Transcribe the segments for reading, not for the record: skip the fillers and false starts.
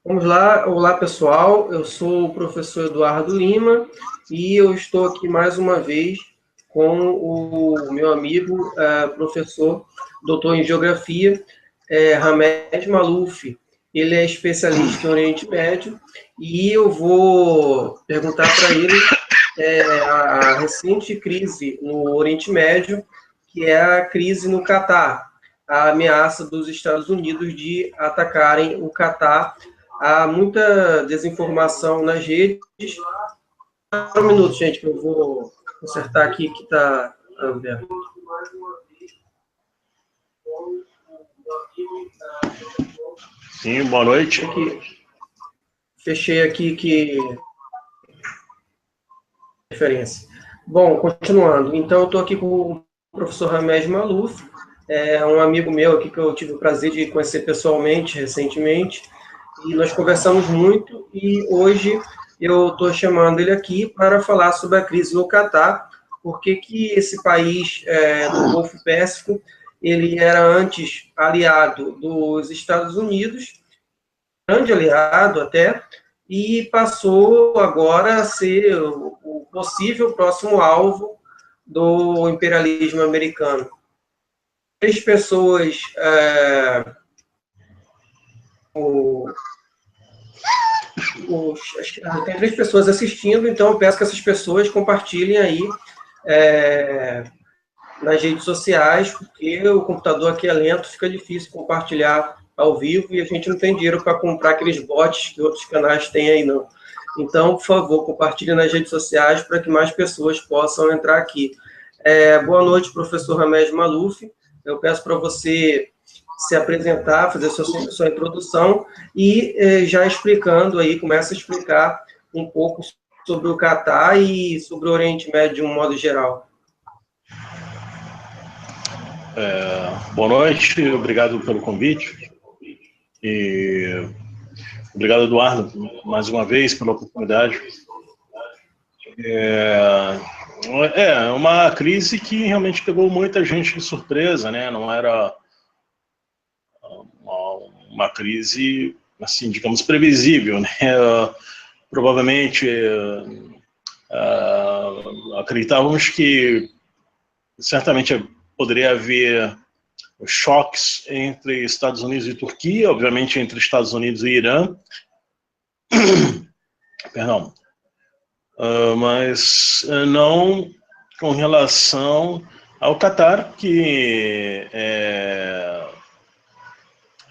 Vamos lá. Olá, pessoal. Eu sou o professor Eduardo Lima e eu estou aqui mais uma vez com o meu amigo, professor, doutor em Geografia, Hamed Maalouf. Ele é especialista em Oriente Médio e eu vou perguntar para ele a recente crise no Oriente Médio, que é a crise no Catar, a ameaça dos Estados Unidos de atacarem o Catar. Há muita desinformação nas redes. Um minuto, gente, que eu vou consertar aqui que está aberto. Sim, boa noite. Fechei aqui que referência. Bom, continuando. Então, eu estou aqui com o professor Hamed Maalouf, um amigo meu aqui que eu tive o prazer de conhecer pessoalmente, recentemente, e nós conversamos muito, e hoje eu estou chamando ele aqui para falar sobre a crise no Catar, porque que esse país do Golfo Pérsico, ele era antes aliado dos Estados Unidos, grande aliado até, e passou agora a ser o possível próximo alvo do imperialismo americano. Três pessoas tem três pessoas assistindo, então eu peço que essas pessoas compartilhem aí nas redes sociais, porque o computador aqui é lento, fica difícil compartilhar ao vivo e a gente não tem dinheiro para comprar aqueles bots que outros canais têm aí, não. Então, por favor, compartilhe nas redes sociais para que mais pessoas possam entrar aqui. Boa noite, professor Hamed Maalouf. Eu peço para você se apresentar, fazer sua introdução e já explicando aí, começa a explicar um pouco sobre o Catar e sobre o Oriente Médio de um modo geral. Boa noite, obrigado pelo convite. E obrigado, Eduardo, mais uma vez pela oportunidade. É uma crise que realmente pegou muita gente de surpresa, né? Não era uma crise, assim, digamos, previsível, né? Provavelmente acreditávamos que certamente poderia haver choques entre Estados Unidos e Turquia, obviamente entre Estados Unidos e Irã, perdão, mas não com relação ao Catar, que é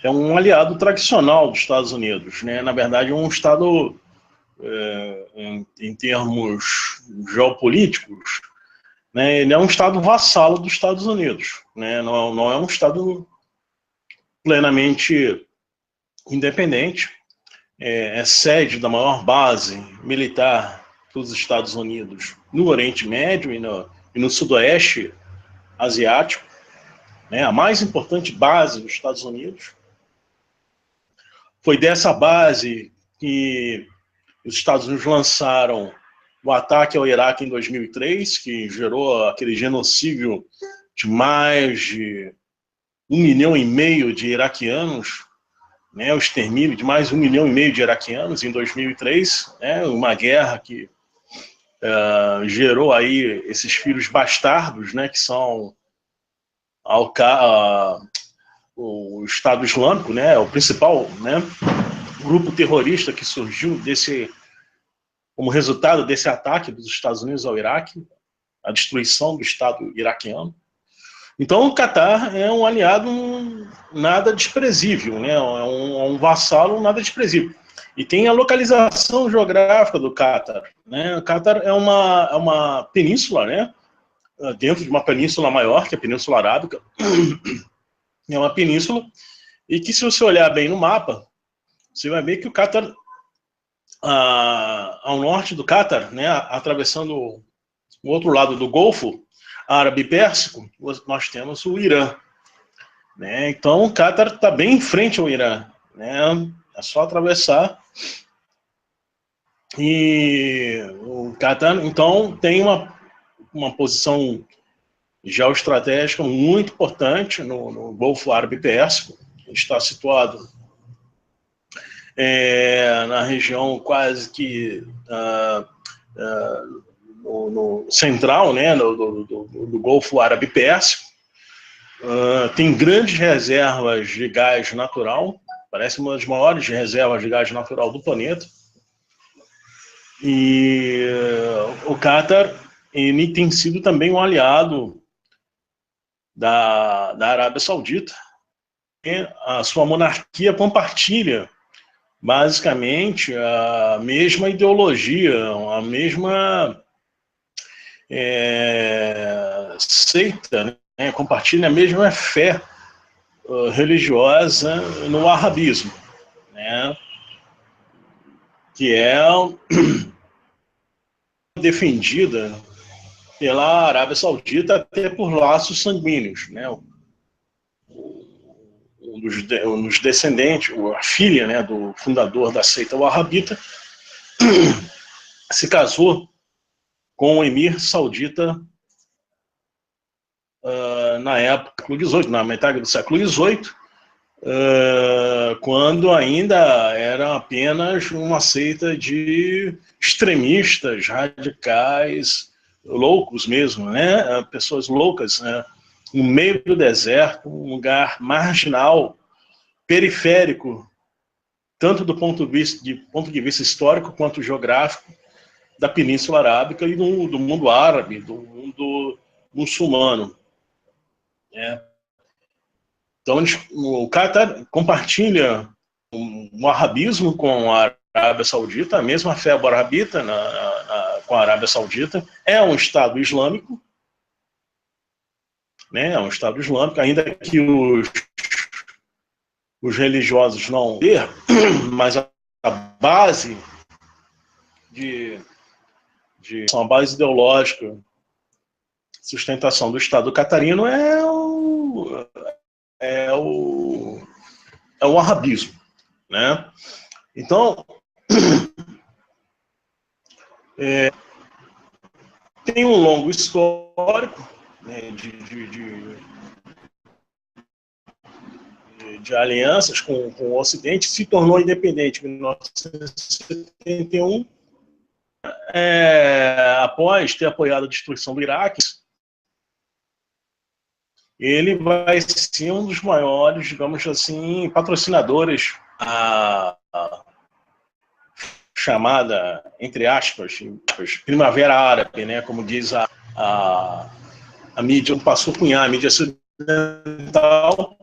um aliado tradicional dos Estados Unidos, né? Na verdade, um Estado, em termos geopolíticos, né? Ele é um Estado vassalo dos Estados Unidos, né? Não é um Estado plenamente independente, é sede da maior base militar dos Estados Unidos no Oriente Médio e no Sudoeste Asiático, né? A mais importante base dos Estados Unidos. Foi dessa base que os Estados Unidos lançaram o ataque ao Iraque em 2003, que gerou aquele genocídio de mais de 1,5 milhão de iraquianos, né, o extermínio de mais de 1,5 milhão de iraquianos em 2003, né, uma guerra que gerou aí esses filhos bastardos, né, que são o Estado Islâmico, né, o principal, né, grupo terrorista que surgiu como resultado desse ataque dos Estados Unidos ao Iraque, a destruição do Estado iraquiano. Então o Catar é um aliado nada desprezível, né? É um vassalo nada desprezível. E tem a localização geográfica do Catar, né? O Catar é uma península, né? Dentro de uma península maior, que é a Península Arábica. É uma península, e que se você olhar bem no mapa, você vai ver que o Catar, ao norte do Catar, né, atravessando o outro lado do Golfo Árabe-Pérsico, nós temos o Irã, né? Então o Catar está bem em frente ao Irã, né? É só atravessar. E o Catar, então, tem uma posição geoestratégica muito importante no Golfo Árabe Pérsico. Está situado na região quase que no central, né, do Golfo Árabe Pérsico. Tem grandes reservas de gás natural, parece uma das maiores reservas de gás natural do planeta. E o Catar, ele tem sido também um aliado da Arábia Saudita. E a sua monarquia compartilha basicamente a mesma ideologia, a mesma seita, né? Compartilha a mesma fé religiosa no arabismo, né? Que é defendida pela Arábia Saudita até por laços sanguíneos, né? Um dos descendentes, a filha, né, do fundador da seita wahhabita, se casou com o emir saudita na época do século XVIII, na metade do século XVIII, quando ainda era apenas uma seita de extremistas, radicais, loucos mesmo, né? Pessoas loucas, né? No meio do deserto, um lugar marginal, periférico, tanto do ponto de vista histórico quanto geográfico, da Península Arábica e do mundo árabe, do mundo muçulmano. Então, o Catar compartilha um arabismo com a Arábia Saudita, a mesma fé wahhabita com a Arábia Saudita. É um Estado islâmico, né? É um Estado islâmico, ainda que os religiosos não tenham, mas a base a base ideológica, sustentação do Estado catarino é o arabismo, né? Então, tem um longo histórico, né, de alianças com o Ocidente, se tornou independente em 1971, após ter apoiado a destruição do Iraque. Ele vai ser um dos maiores, digamos assim, patrocinadores a chamada, entre aspas, Primavera Árabe, né? Como diz a mídia, passou a cunhar, a mídia ocidental,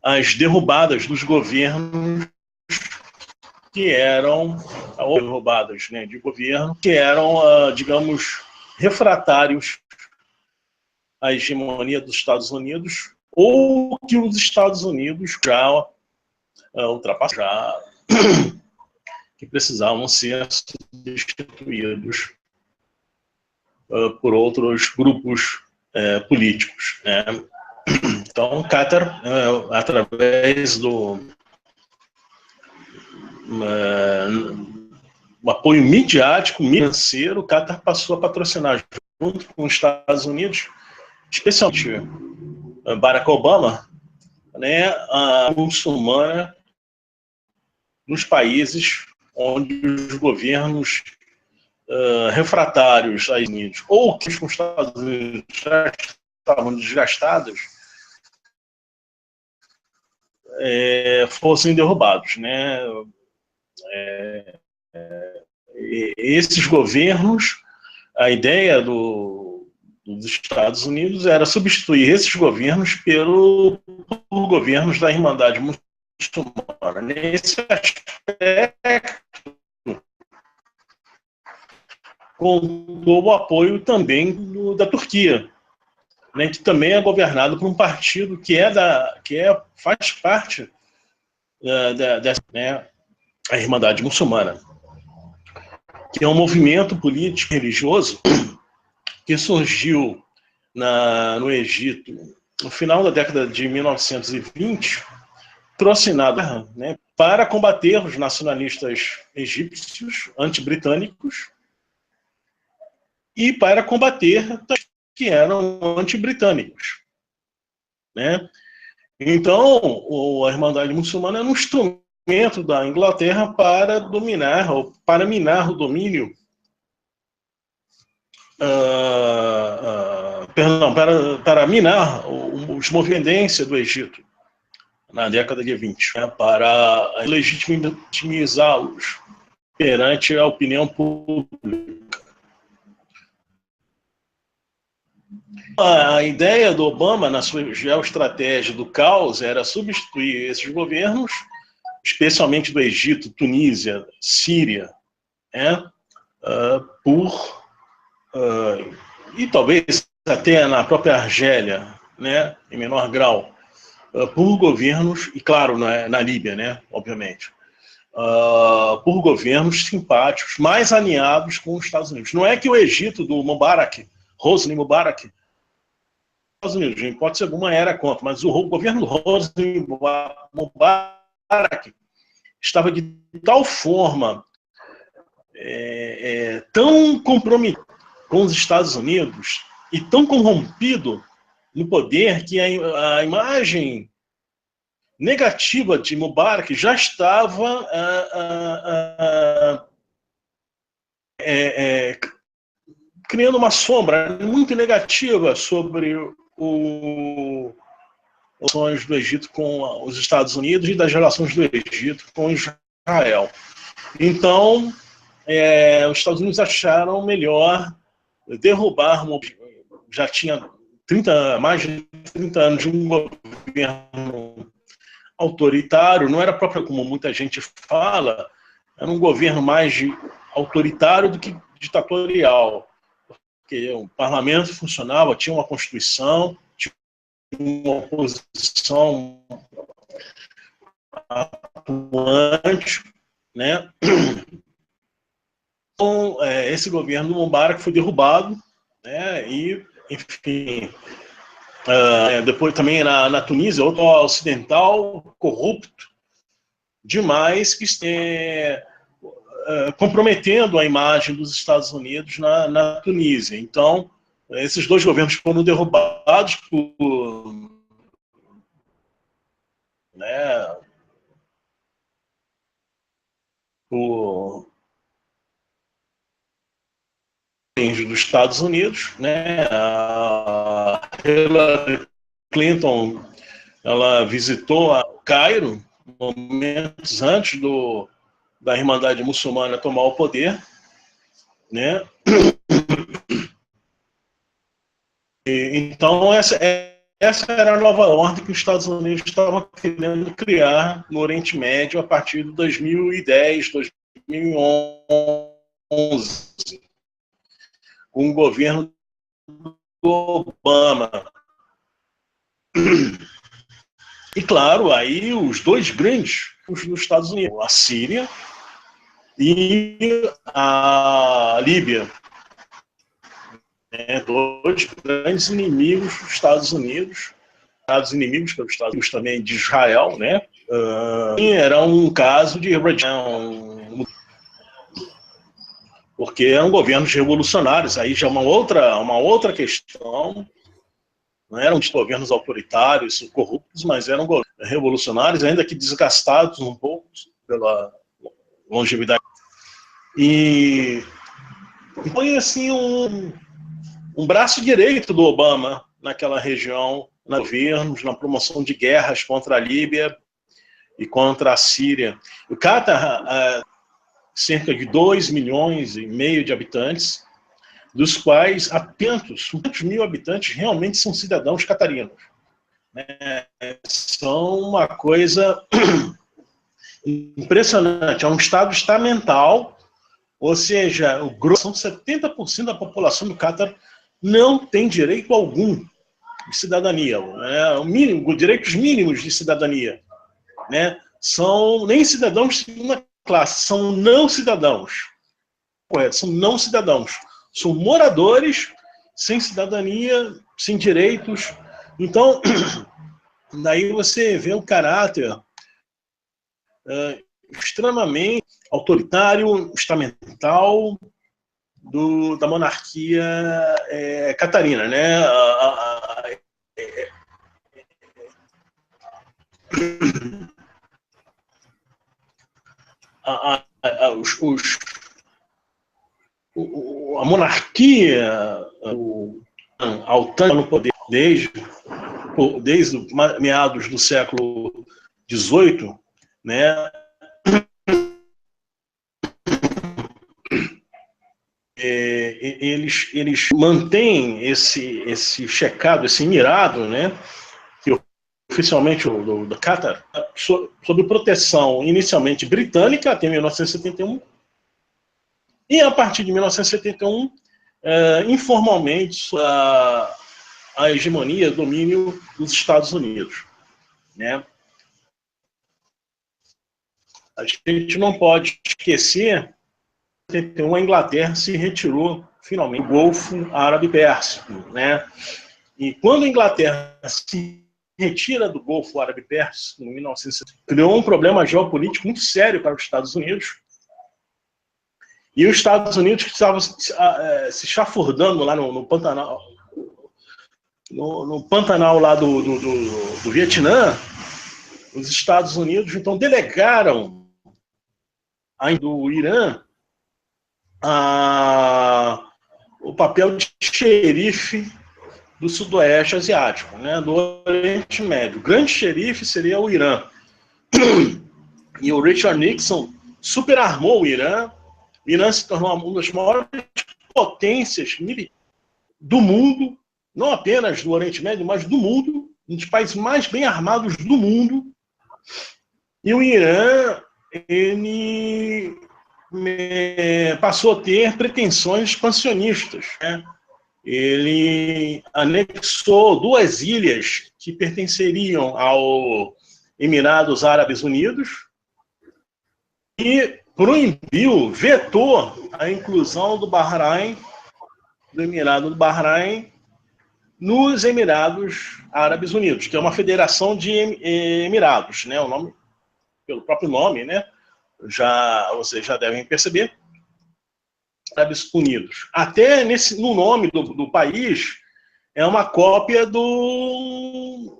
as derrubadas dos governos que eram, ou derrubadas, né, de governo, que eram, digamos, refratários à hegemonia dos Estados Unidos, ou que os Estados Unidos já ultrapassaram, que precisavam ser substituídos por outros grupos políticos, né? Então, o Catar, através do apoio midiático, financeiro, o Catar passou a patrocinar, junto com os Estados Unidos, especialmente Barack Obama, né, a muçulmana nos países onde os governos refratários aos Estados Unidos, ou que os Estados Unidos já estavam desgastados, fossem derrubados, né? Esses governos, a ideia dos Estados Unidos era substituir esses governos por governos da Irmandade Muçulmana. Nesse aspecto, contou o apoio também da Turquia, né, que também é governado por um partido que faz parte dessa, né, a Irmandade Muçulmana, que é um movimento político religioso que surgiu no Egito no final da década de 1920, patrocinado, né, para combater os nacionalistas egípcios anti-britânicos e para combater que eram anti-britânicos, né? Então, a Irmandade Muçulmana era um instrumento da Inglaterra para dominar, ou para minar o domínio, para minar os movimentos do Egito na década de 20, né, para legitimizá-los perante a opinião pública. A ideia do Obama, na sua geoestratégia do caos, era substituir esses governos, especialmente do Egito, Tunísia, Síria, né, e talvez até na própria Argélia, né, em menor grau, por governos, e claro, na Líbia, né, obviamente, por governos simpáticos, mais alinhados com os Estados Unidos. Não é que o Egito do Mubarak, Hosni Mubarak, Estados Unidos, em hipótese alguma era contra, mas o governo do Hosni Mubarak estava de tal forma tão comprometido com os Estados Unidos e tão corrompido no poder que a imagem negativa de Mubarak já estava criando uma sombra muito negativa sobre os relações do Egito com os Estados Unidos e das relações do Egito com Israel. Então, os Estados Unidos acharam melhor derrubar, já tinha mais de 30 anos de um governo autoritário, não era próprio como muita gente fala, era um governo mais autoritário do que ditatorial, porque o parlamento funcionava, tinha uma constituição, tinha uma oposição atuante, né? Então, esse governo do Mubarak foi derrubado, né? E, enfim, depois também na Tunísia, outro ocidental corrupto demais, que comprometendo a imagem dos Estados Unidos na Tunísia. Então, esses dois governos foram derrubados por, né, dos Estados Unidos, né? A Hillary Clinton, ela visitou o Cairo momentos antes da Irmandade Muçulmana tomar o poder, né? Então essa era a nova ordem que os Estados Unidos estavam querendo criar no Oriente Médio a partir de 2010, 2011. Com o governo do Obama. E, claro, aí os dois grandes dos Estados Unidos, a Síria e a Líbia. Dois grandes inimigos dos Estados Unidos, inimigos pelos Estados Unidos também de Israel, né? Era um caso de porque eram governos revolucionários, aí já uma outra questão. Não eram governos autoritários, corruptos, mas eram revolucionários, ainda que desgastados um pouco pela longevidade. E foi assim um braço direito do Obama naquela região, nos governos, na promoção de guerras contra a Líbia e contra a Síria. O Catar, cerca de 2,5 milhões de habitantes, dos quais apenas 500 mil habitantes realmente são cidadãos catarinos. São uma coisa impressionante. É um estado estamental, ou seja, são 70% da população do Catar não tem direito algum de cidadania. Direitos mínimos de cidadania. Né? São nem cidadãos de segunda classe, são não cidadãos. Correto, são não cidadãos. São moradores sem cidadania, sem direitos. Então, daí você vê um caráter extremamente autoritário, estamental, da monarquia catarina, né? A monarquia autônoma no poder desde meados do século XVIII, né? Eles mantêm esse checado, esse mirado, né? Que oficialmente do Catar, sob proteção inicialmente britânica até 1971, e a partir de 1971, informalmente, a hegemonia, o domínio dos Estados Unidos, né? A gente não pode esquecer que a Inglaterra se retirou finalmente do Golfo Árabe-Pérsico, né? E quando a Inglaterra se retira do Golfo Árabe-Pérsico, em 1960, criou um problema geopolítico muito sério para os Estados Unidos. E os Estados Unidos que estavam se chafurdando lá no Pantanal, no Pantanal lá do Vietnã, os Estados Unidos então delegaram do Irã o papel de xerife do Sudoeste Asiático, né, do Oriente Médio. O grande xerife seria o Irã. E o Richard Nixon superarmou o Irã. O Irã se tornou uma das maiores potências do mundo, não apenas do Oriente Médio, mas do mundo, um dos países mais bem armados do mundo. E o Irã, ele passou a ter pretensões expansionistas, né? Ele anexou 2 ilhas que pertenceriam ao Emirados Árabes Unidos e proibiu, vetou a inclusão do Bahrein, do Emirado do Bahrein, nos Emirados Árabes Unidos, que é uma federação de emirados, né? O nome, pelo próprio nome, né? Vocês já devem perceber. Árabes Unidos. Até no nome do país é uma cópia dos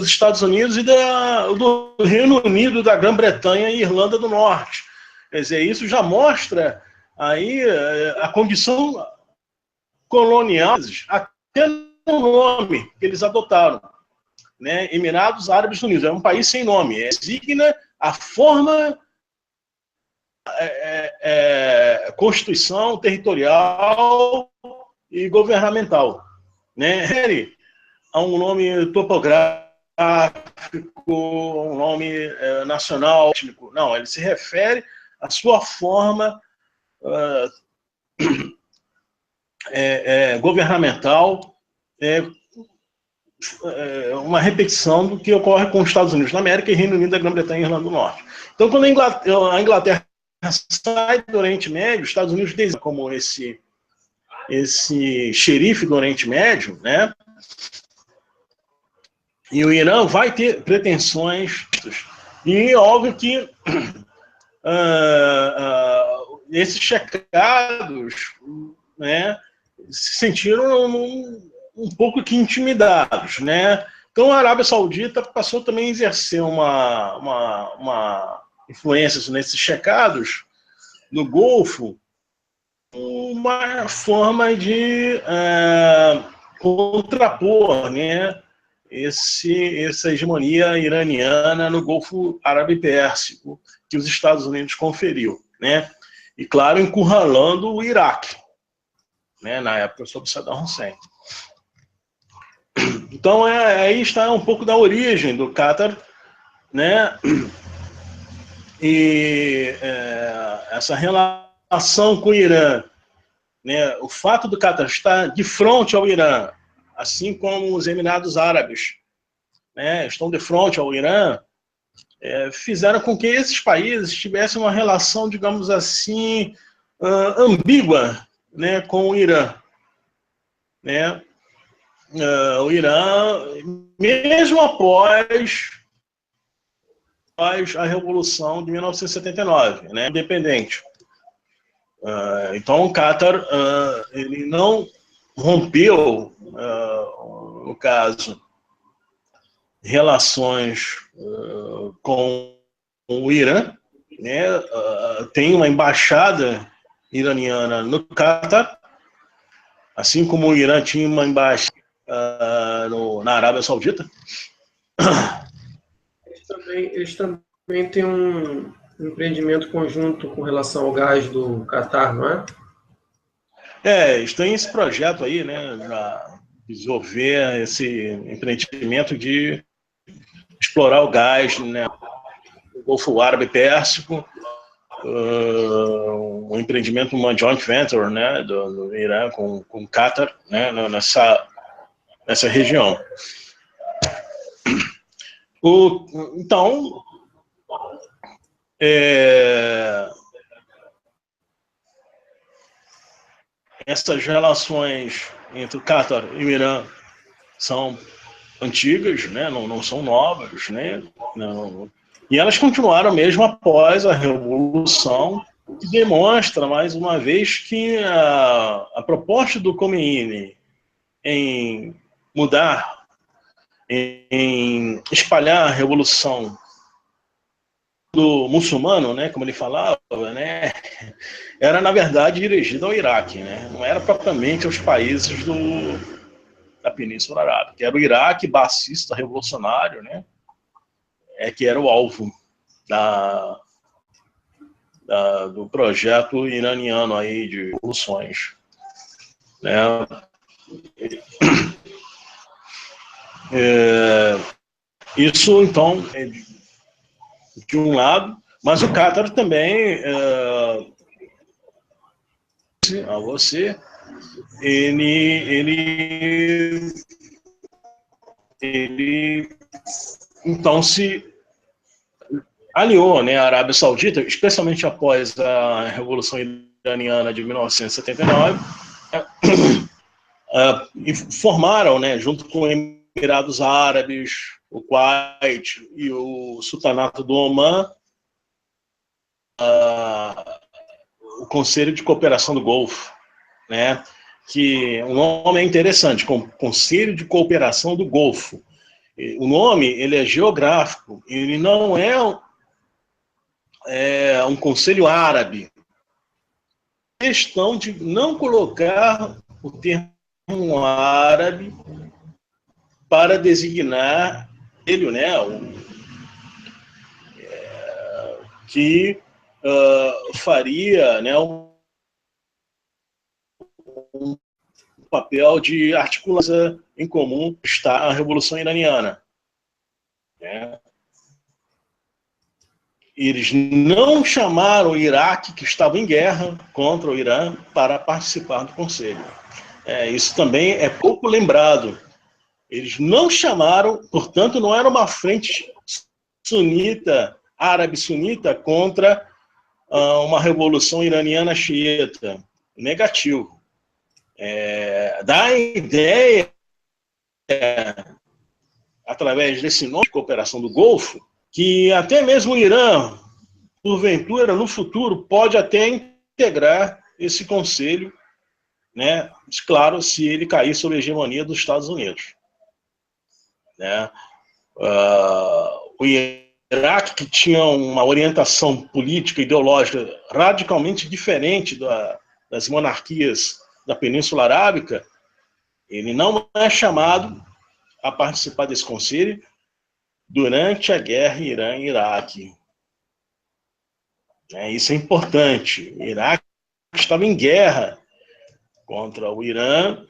Estados Unidos e do Reino Unido, da Grã-Bretanha e Irlanda do Norte. Quer dizer, isso já mostra aí a condição colonial, até no nome que eles adotaram, né? Emirados Árabes Unidos. É um país sem nome. Designa a forma constituição territorial e governamental, né? Há um nome topográfico, um nome nacional, étnico. Não, ele se refere à sua forma governamental, uma repetição do que ocorre com os Estados Unidos da América e Reino Unido da Grã-Bretanha e Irlanda do Norte. Então, quando a Inglaterra sai do Oriente Médio, os Estados Unidos designa como esse xerife do Oriente Médio, né? E o Irã vai ter pretensões, e óbvio que esses checados, né, se sentiram um pouco que intimidados, né? Então a Arábia Saudita passou também a exercer uma influência nesses checados no Golfo, uma forma de contrapor, né, essa hegemonia iraniana no Golfo Árabe-Pérsico que os Estados Unidos conferiu, né? E claro, encurralando o Iraque, né, na época sob Saddam Hussein. Então aí está um pouco da origem do Catar, né? E essa relação com o Irã, né? O fato do Catar estar de frente ao Irã, assim como os Emirados Árabes, né, estão de frente ao Irã, fizeram com que esses países tivessem uma relação, digamos assim, ambígua, né, com o Irã, né? O Irã, mesmo após a Revolução de 1979, né, independente. Então, o Qatar ele não rompeu, no caso, relações com o Irã, né? Tem uma embaixada iraniana no Qatar, assim como o Irã tinha uma embaixada na Arábia Saudita. Eles também têm um empreendimento conjunto com relação ao gás do Catar, não é? Eles têm esse projeto aí, né, para desenvolver esse empreendimento de explorar o gás, né, no Golfo Árabe Pérsico, um empreendimento, uma joint venture, né, do Irã com o Qatar, né, nessa região. Então, essas relações entre o Qatar e o Irã são antigas, né? Não são novas, né? Não. E elas continuaram mesmo após a Revolução, que demonstra, mais uma vez, que a proposta do Khomeini em mudar, em espalhar a Revolução do muçulmano, né, como ele falava, né, era na verdade dirigida ao Iraque, né, não era propriamente aos países da Península Arábica, era o Iraque baacista revolucionário, né, que era o alvo do projeto iraniano aí de revoluções, né. Isso então de um lado, mas o Qatar também, a você, ele então se aliou, né, à Arábia Saudita, especialmente após a Revolução Iraniana de 1979, e formaram, né, junto com Emirados Árabes, o Kuwait e o Sultanato do Omã, o Conselho de Cooperação do Golfo, né? Que o nome é interessante, Conselho de Cooperação do Golfo. O nome ele é geográfico, ele não é um conselho árabe. A questão de não colocar o termo árabe para designar ele, né? Que faria, né, um papel de articulação em comum está a Revolução Iraniana. Né? Eles não chamaram o Iraque, que estava em guerra contra o Irã, para participar do Conselho. Isso também é pouco lembrado. Eles não chamaram, portanto, não era uma frente sunita, árabe-sunita, contra uma revolução iraniana xiita. Negativo. Dá a ideia, através desse nome de cooperação do Golfo, que até mesmo o Irã, porventura, no futuro, pode até integrar esse conselho, né? Claro, se ele cair sob a hegemonia dos Estados Unidos. Né? O Iraque, que tinha uma orientação política e ideológica radicalmente diferente das monarquias da Península Arábica, ele não é chamado a participar desse conselho durante a guerra Irã-Iraque. Isso é importante. O Iraque estava em guerra contra o Irã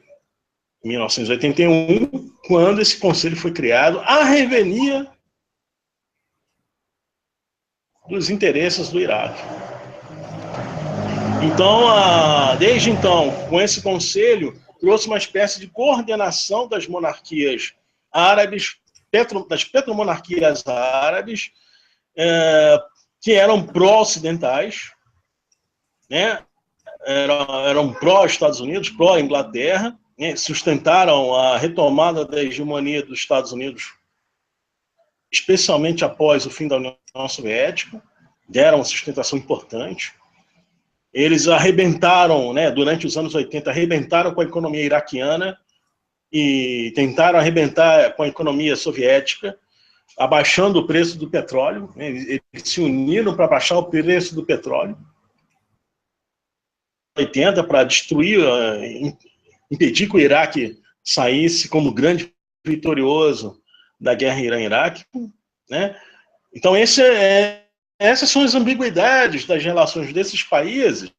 em 1981, quando esse conselho foi criado, à revelia dos interesses do Iraque. Então, desde então, com esse conselho, trouxe uma espécie de coordenação das monarquias árabes, das petromonarquias árabes, que eram pró-ocidentais, né? Eram pró-Estados Unidos, pró-Inglaterra, né? Sustentaram a retomada da hegemonia dos Estados Unidos, especialmente após o fim da União Soviética, deram uma sustentação importante. Eles arrebentaram, né, durante os anos 80, arrebentaram com a economia iraquiana e tentaram arrebentar com a economia soviética, abaixando o preço do petróleo. Eles se uniram para baixar o preço do petróleo. 80 para destruir, impedir que o Iraque saísse como grande vitorioso da guerra Irã-Iraque, né? Então essas são as ambiguidades das relações desses países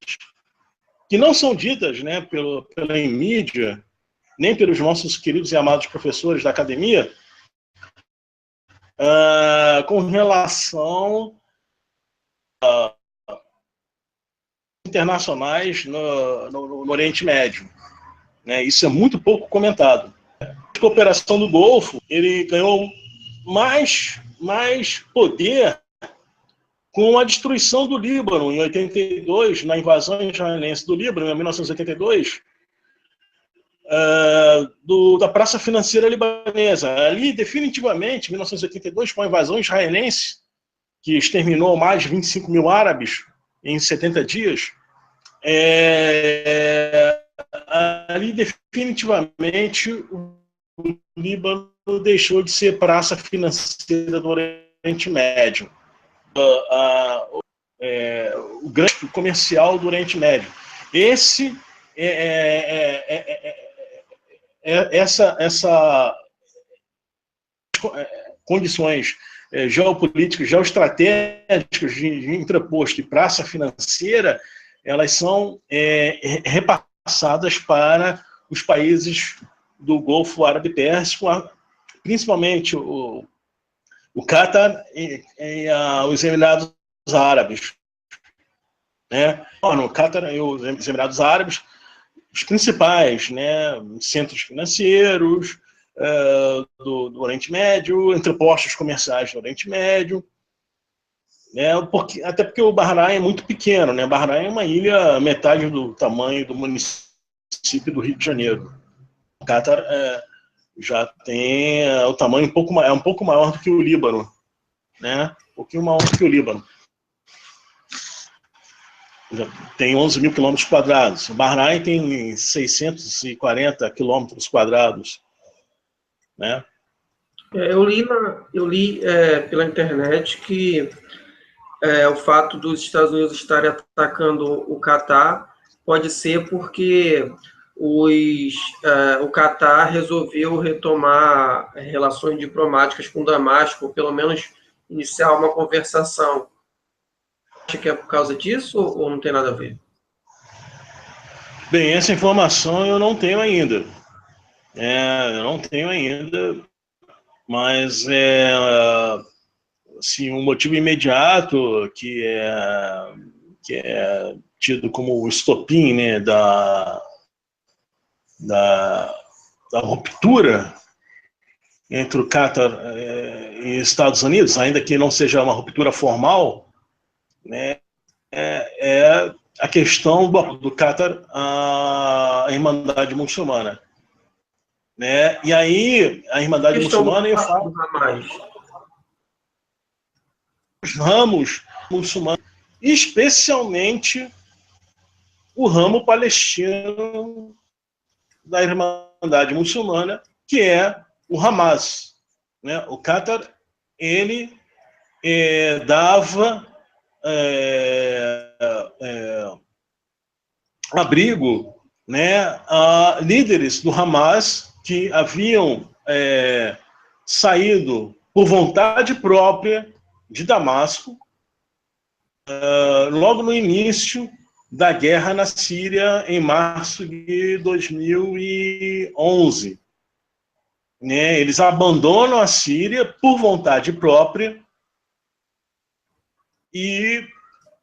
que não são ditas, né, pela mídia, nem pelos nossos queridos e amados professores da academia, com relação internacionais no Oriente Médio, né? Isso é muito pouco comentado. A cooperação do Golfo, ele ganhou mais poder com a destruição do Líbano em 82, na invasão israelense do Líbano em 1982, da Praça Financeira Libanesa. Ali, definitivamente, em 1982, com a invasão israelense, que exterminou mais de 25 mil árabes em 70 dias, ali definitivamente o Líbano deixou de ser praça financeira do Oriente Médio, o grande comercial do Oriente Médio. Essa condições geopolíticas, geoestratégicas de entreposto e praça financeira, elas são repassadas para os países do Golfo Árabe-Pérsico, principalmente o Catar e os Emirados Árabes, né? No Catar e os Emirados Árabes, os principais, né, centros financeiros do Oriente Médio, entrepostos comerciais do Oriente Médio, né, até porque o Bahrein é muito pequeno, né? Bahrein é uma ilha metade do tamanho do município do Rio de Janeiro. O Catar já tem o tamanho um pouco maior do que o Líbano, né? Um pouquinho maior do que o Líbano. Já tem 11 mil quilômetros quadrados. O Bahrein tem 640 quilômetros quadrados, né? Eu li pela internet que o fato dos Estados Unidos estarem atacando o Catar pode ser porque o Catar resolveu retomar relações diplomáticas com Damasco, ou pelo menos iniciar uma conversação. Acha que é por causa disso ou não tem nada a ver? Bem, essa informação eu não tenho ainda. Mas assim, um motivo imediato que é tido como o estopim, né, da ruptura entre o Catar e Estados Unidos, ainda que não seja uma ruptura formal, né, é a questão do Catar à Irmandade Muçulmana, né? E aí a Irmandade Muçulmana os ramos muçulmanos, especialmente o ramo palestino da Irmandade Muçulmana, que é o Hamas, né? O Catar, ele dava abrigo, né, a líderes do Hamas que haviam saído por vontade própria de Damasco logo no início da guerra na Síria, em março de 2011. Né? Eles abandonam a Síria por vontade própria e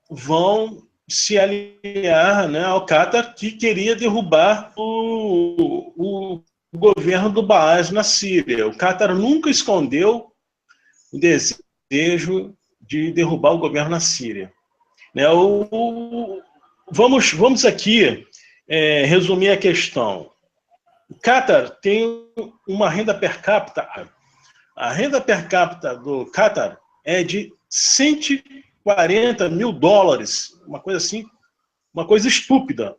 vão se aliar, né, ao Catar, que queria derrubar o governo do Baas na Síria. O Catar nunca escondeu o desejo de derrubar o governo na Síria. Né, vamos aqui resumir a questão. O Catar tem uma renda per capita. A renda per capita do Catar é de 140 mil dólares, uma coisa assim, uma coisa estúpida.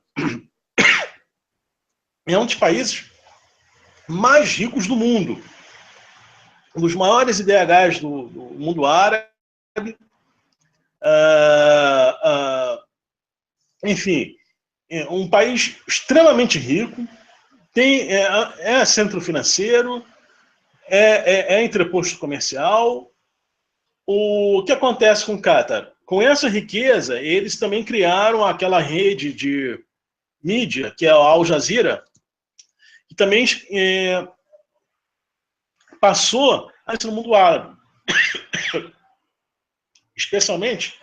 É um dos países mais ricos do mundo. Um dos maiores IDHs do mundo árabe. Enfim, é um país extremamente rico, é centro financeiro, é entreposto comercial. O que acontece com o Catar? Com essa riqueza, eles também criaram aquela rede de mídia, que é a Al Jazeera, que também passou a ser no mundo árabe. Especialmente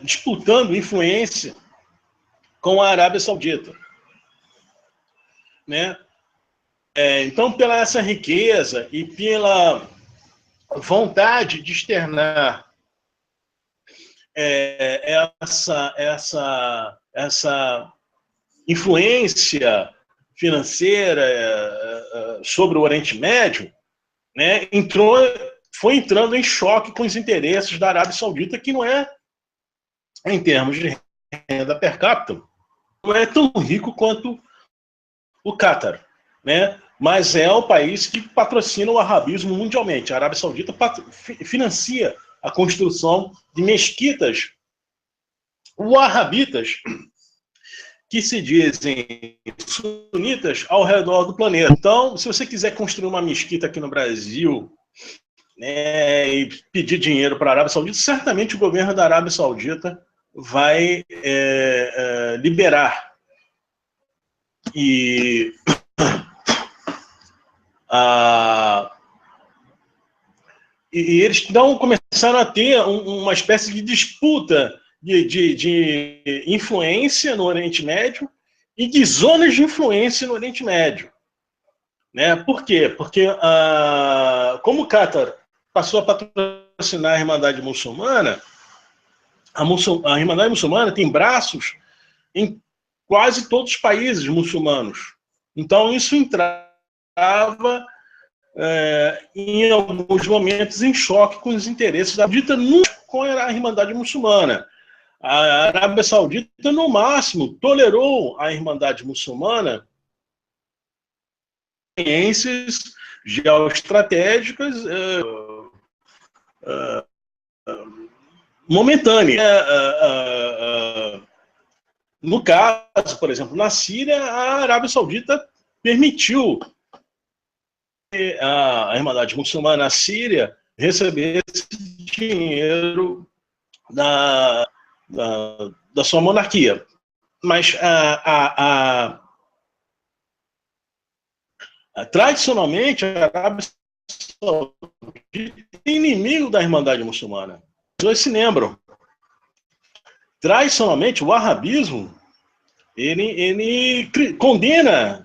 disputando influência com a Arábia Saudita. Né? Então, pela essa riqueza e pela vontade de externar essa influência financeira sobre o Oriente Médio, né, foi entrando em choque com os interesses da Arábia Saudita, que não é, em termos de renda per capita, não é tão rico quanto o Catar, né? Mas é o país que patrocina o arabismo mundialmente. A Arábia Saudita financia a construção de mesquitas wahhabitas, que se dizem sunitas, ao redor do planeta. Então, se você quiser construir uma mesquita aqui no Brasil, né, e pedir dinheiro para a Arábia Saudita, certamente o governo da Arábia Saudita vai liberar. E eles então começaram a ter uma espécie de disputa de influência no Oriente Médio e de zonas de influência no Oriente Médio. Né? Por quê? Porque, como o Catar passou a patrocinar a Irmandade Muçulmana, a Irmandade Muçulmana tem braços em quase todos os países muçulmanos. Então, isso entrava em alguns momentos em choque com os interesses da Saudita, com a Irmandade Muçulmana. A Arábia Saudita, no máximo, tolerou a Irmandade Muçulmana experiências geoestratégicas momentâneas. No caso, por exemplo, na Síria, a Arábia Saudita permitiu que a Irmandade Muçulmana na Síria recebesse dinheiro da sua monarquia. Mas tradicionalmente, a Arábia Saudita é inimigo da Irmandade Muçulmana. As pessoas se lembram. Tradicionalmente, o wahhabismo ele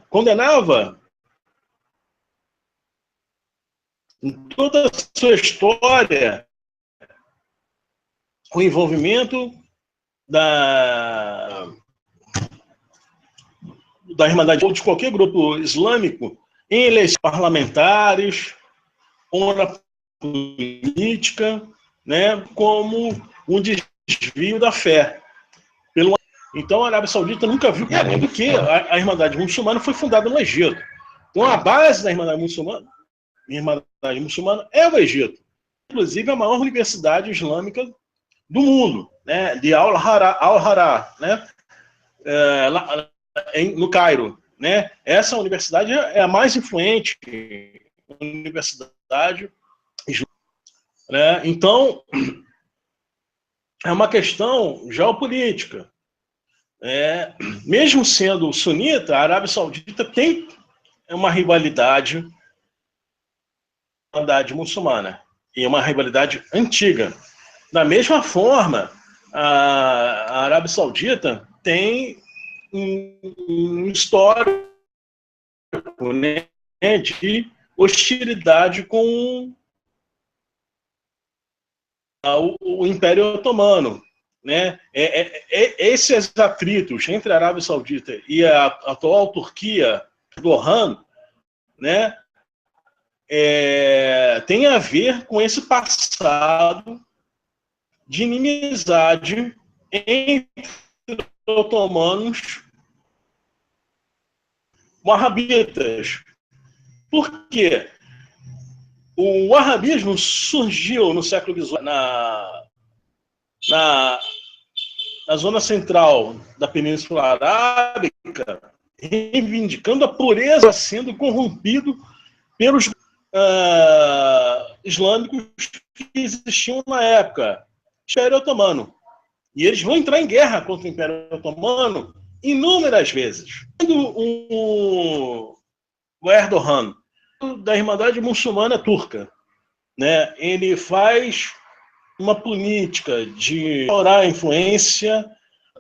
condenava em toda a sua história o envolvimento da Irmandade ou de qualquer grupo islâmico em eleições parlamentares ou na política, né, como um desvio da fé. Então a Arábia Saudita nunca viu, porque a Irmandade Muçulmana foi fundada no Egito. Então a base da Irmandade Muçulmana é o Egito. Inclusive a maior universidade islâmica do mundo, né, de Al-Harra, né, no Cairo. Né? Essa universidade é a mais influente universidade islâmica. Né? Então, é uma questão geopolítica. Mesmo sendo sunita, a Arábia Saudita tem uma rivalidade com a Irmandade Muçulmana, e uma rivalidade antiga. Da mesma forma, a Arábia Saudita tem um histórico, né, de hostilidade com o Império Otomano. Né? Esses atritos entre a Arábia Saudita e a atual Turquia, Erdogan, né, tem a ver com esse passado de inimizade entre otomanos e wahhabitas. Por quê? O wahhabismo surgiu no século XVIII na zona central da Península Arábica, reivindicando a pureza, sendo corrompido pelos islâmicos que existiam na época, Império Otomano. E eles vão entrar em guerra contra o Império Otomano inúmeras vezes. O Erdogan, da Irmandade Muçulmana Turca, né, ele faz uma política de explorar a influência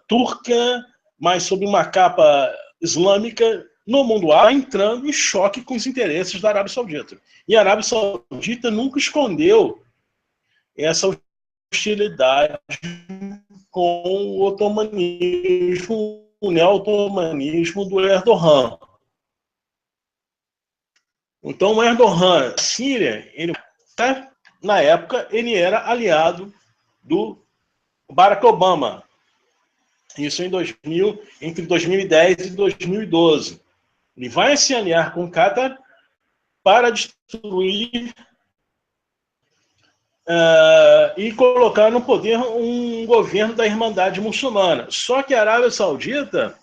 turca, mas sob uma capa islâmica no mundo árabe, entrando em choque com os interesses da Arábia Saudita. E a Arábia Saudita nunca escondeu essa hostilidade com o otomanismo, o neo-otomanismo do Erdogan. Então, o Erdogan, Síria, ele, na época, ele era aliado do Barack Obama. Isso entre 2010 e 2012. Ele vai se aliar com o Qatar para destruir e colocar no poder um governo da Irmandade Muçulmana. Só que a Arábia Saudita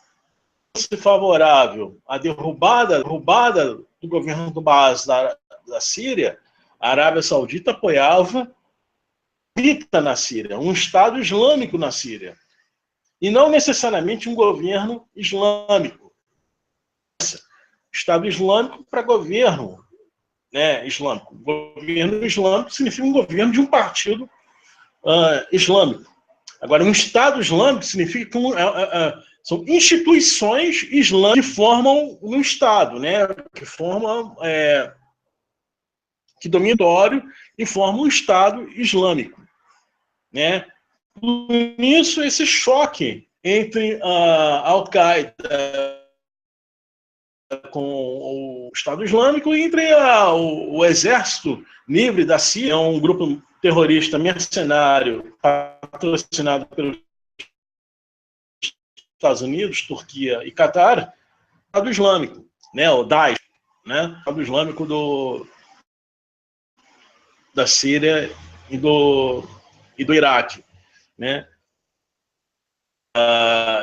fosse favorável à derrubada do governo do Baas da Síria, a Arábia Saudita apoiava na Síria, um Estado islâmico na Síria, e não necessariamente um governo islâmico. Estado islâmico para governo, né, islâmico. Governo islâmico significa um governo de um partido islâmico. Agora, um Estado islâmico significa que são instituições islâmicas que formam um Estado, né, que formam que dominam o território e formam um Estado islâmico, né? Por isso, esse choque entre a Al-Qaeda com o Estado Islâmico e entre o Exército Livre da Síria, um grupo terrorista mercenário patrocinado pelos Estados Unidos, Turquia e Catar, Estado Islâmico, né, o Daesh, né, Estado Islâmico da Síria e do Iraque, né?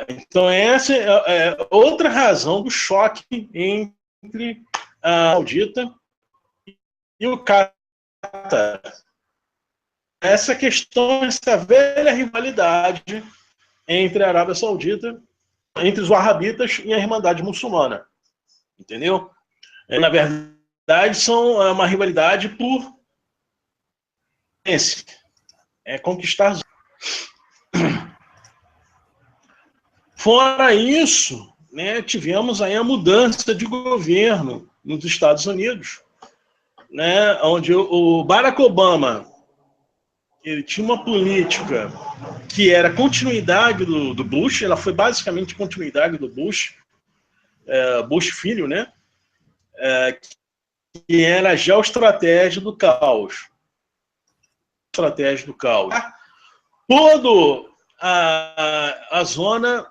Então essa é outra razão do choque entre a Saudita e o Qatar. Essa questão, essa velha rivalidade entre a Arábia Saudita, entre os wahhabitas e a Irmandade Muçulmana, entendeu? Na verdade, são uma rivalidade por conquistar. Fora isso, né, tivemos aí a mudança de governo nos Estados Unidos, né, onde o Barack Obama ele tinha uma política que era continuidade do Bush, ela foi basicamente continuidade do Bush, Bush filho, né, que era a geoestratégia do caos. Estratégia do caos. Toda a zona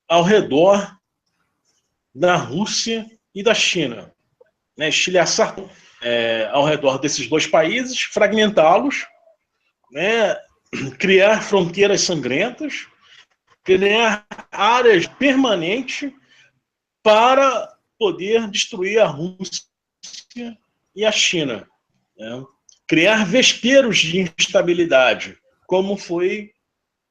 ao redor da Rússia e da China, né, estilhaçar ao redor desses dois países, fragmentá-los, né, criar fronteiras sangrentas, criar áreas permanentes para poder destruir a Rússia e a China, né, criar vespeiros de instabilidade, como foi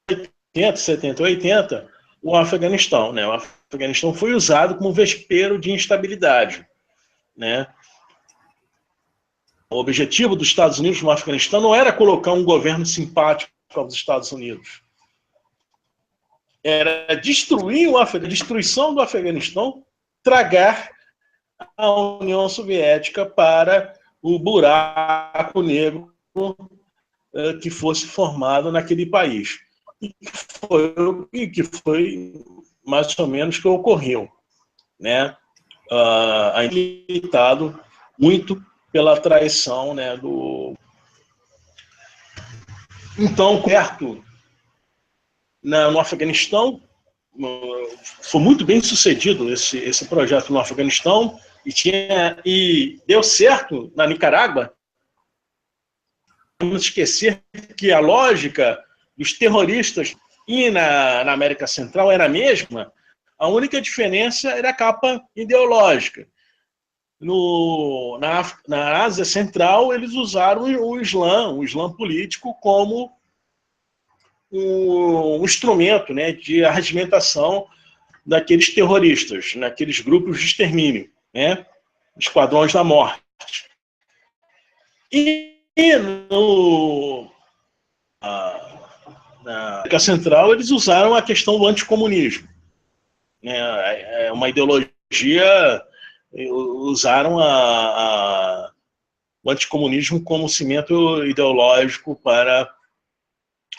em 80, 70, 80, o Afeganistão, né? O Afeganistão foi usado como vespeiro de instabilidade, né? O objetivo dos Estados Unidos no Afeganistão não era colocar um governo simpático aos Estados Unidos. Era destruir a destruição do Afeganistão, tragar a União Soviética para o buraco negro que fosse formado naquele país. E que foi mais ou menos que ocorreu, né? Limitado muito pela traição, né, do... Então, perto no Afeganistão, foi muito bem sucedido esse projeto no Afeganistão, e deu certo na Nicarágua. Não vamos esquecer que a lógica dos terroristas e na América Central era a mesma, a única diferença era a capa ideológica. Na Ásia Central, eles usaram o Islã político, como um instrumento, né, de arregimentação daqueles terroristas, naqueles grupos de extermínio, né, esquadrões da morte. E na América Central, eles usaram a questão do anticomunismo, né, uma ideologia, usaram o anticomunismo como cimento ideológico para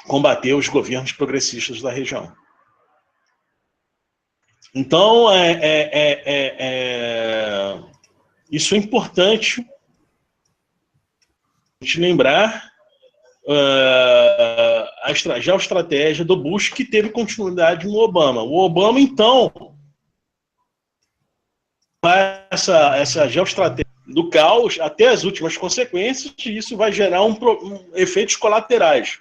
combater os governos progressistas da região. Então, isso é importante a gente lembrar a geoestratégia do Bush, que teve continuidade no Obama. O Obama, então, essa geoestratégia do caos até as últimas consequências, e isso vai gerar efeitos colaterais.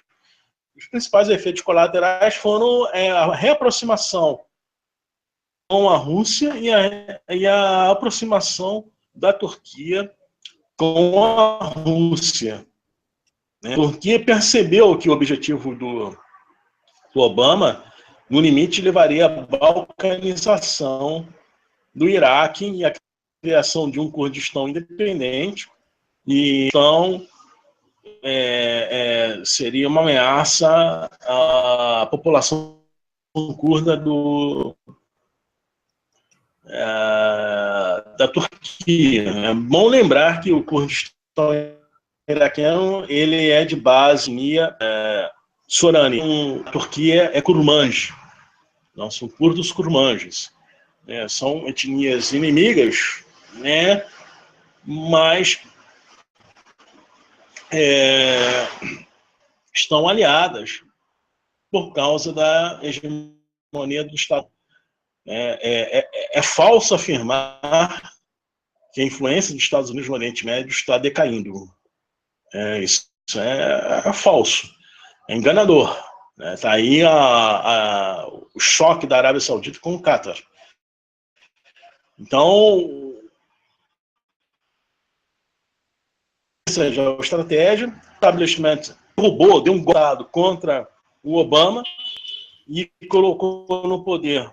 Os principais efeitos colaterais foram a reaproximação com a Rússia e a aproximação da Turquia com a Rússia. A Turquia percebeu que o objetivo do Obama, no limite, levaria à balcanização do Iraque e a criação de um Kurdistão independente, e então seria uma ameaça à população curda da Turquia. É bom lembrar que o Kurdistão iraquiano, ele é de base Sorani. A Turquia é Kurmanj, não são curdos kurmanjes, né? São etnias inimigas, né? Mas estão aliadas por causa da hegemonia do Estado. É falso afirmar que a influência dos Estados Unidos no Oriente Médio está decaindo. Isso é falso, é enganador. Está aí o choque da Arábia Saudita com o Qatar. Então, essa é a estratégia. O establishment roubou, deu um golpe contra o Obama e colocou no poder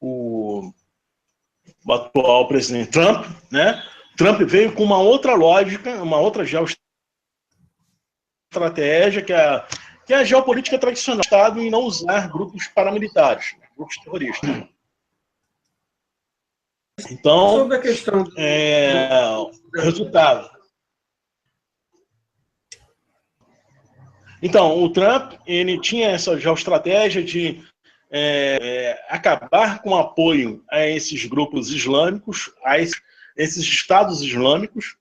o atual presidente Trump, né? Trump veio com uma outra lógica, uma outra geoestratégia, que é a geopolítica tradicional do Estado, em não usar grupos paramilitares, grupos terroristas. Então, sobre a questão resultado. Então, o Trump, ele tinha essa geoestratégia de acabar com o apoio a esses grupos islâmicos, a esses estados islâmicos,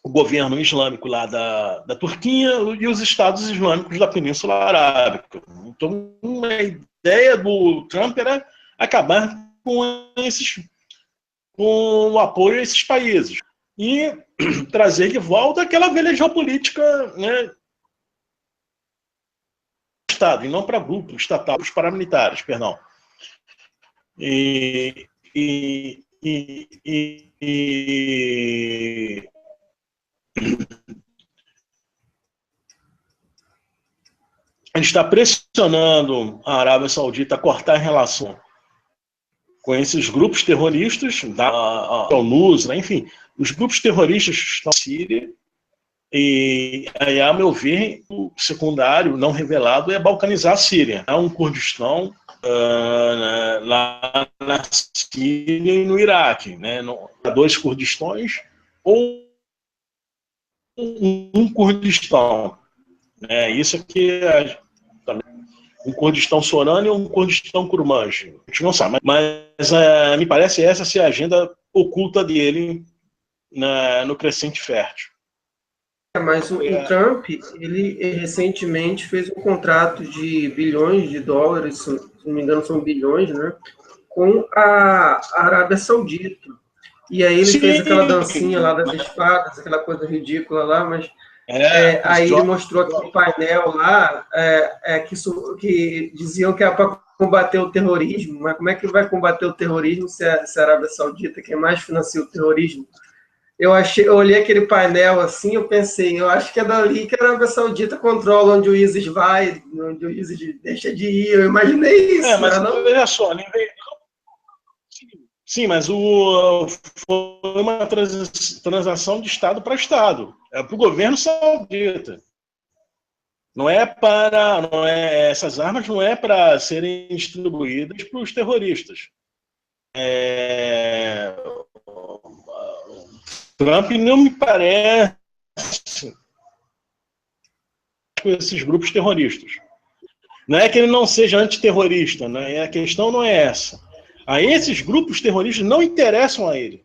o governo islâmico lá da Turquia e os estados islâmicos da Península Arábica. Então, a ideia do Trump era acabar com o apoio a esses países e trazer de volta aquela velha geopolítica, né, Estado, e não para grupos estatais, paramilitares, perdão. A gente está pressionando a Arábia Saudita a cortar a relação com esses grupos terroristas, da ONU, enfim, os grupos terroristas que estão na Síria. E aí, a meu ver, o secundário não revelado é balcanizar a Síria. Há um Kurdistão lá na Síria e no Iraque, né? Dois Kurdistões ou um Kurdistão. Isso aqui um Kurdistão Sorani ou um Kurdistão Kurmanj. A gente não sabe, mas me parece essa ser a agenda oculta dele no crescente fértil. Mas o Trump, ele recentemente fez um contrato de bilhões de dólares, se não me engano são bilhões, né, com a Arábia Saudita. E aí ele fez aquela dancinha lá das espadas, aquela coisa ridícula lá, mas aí ele mostrou aquele painel lá que diziam que era para combater o terrorismo, mas como é que vai combater o terrorismo se a Arábia Saudita, que mais financia o terrorismo? Eu olhei aquele painel assim, eu pensei, eu acho que é dali que a Arábia Saudita controla onde o ISIS vai, onde o ISIS deixa de ir. Eu imaginei isso. Mas não veja só, sim, mas foi uma transação de Estado para Estado. É para o governo saudita. Essas armas não é para serem distribuídas para os terroristas. Trump não me parece com esses grupos terroristas. Não é que ele não seja antiterrorista, né? A questão não é essa. A esses grupos terroristas não interessam a ele.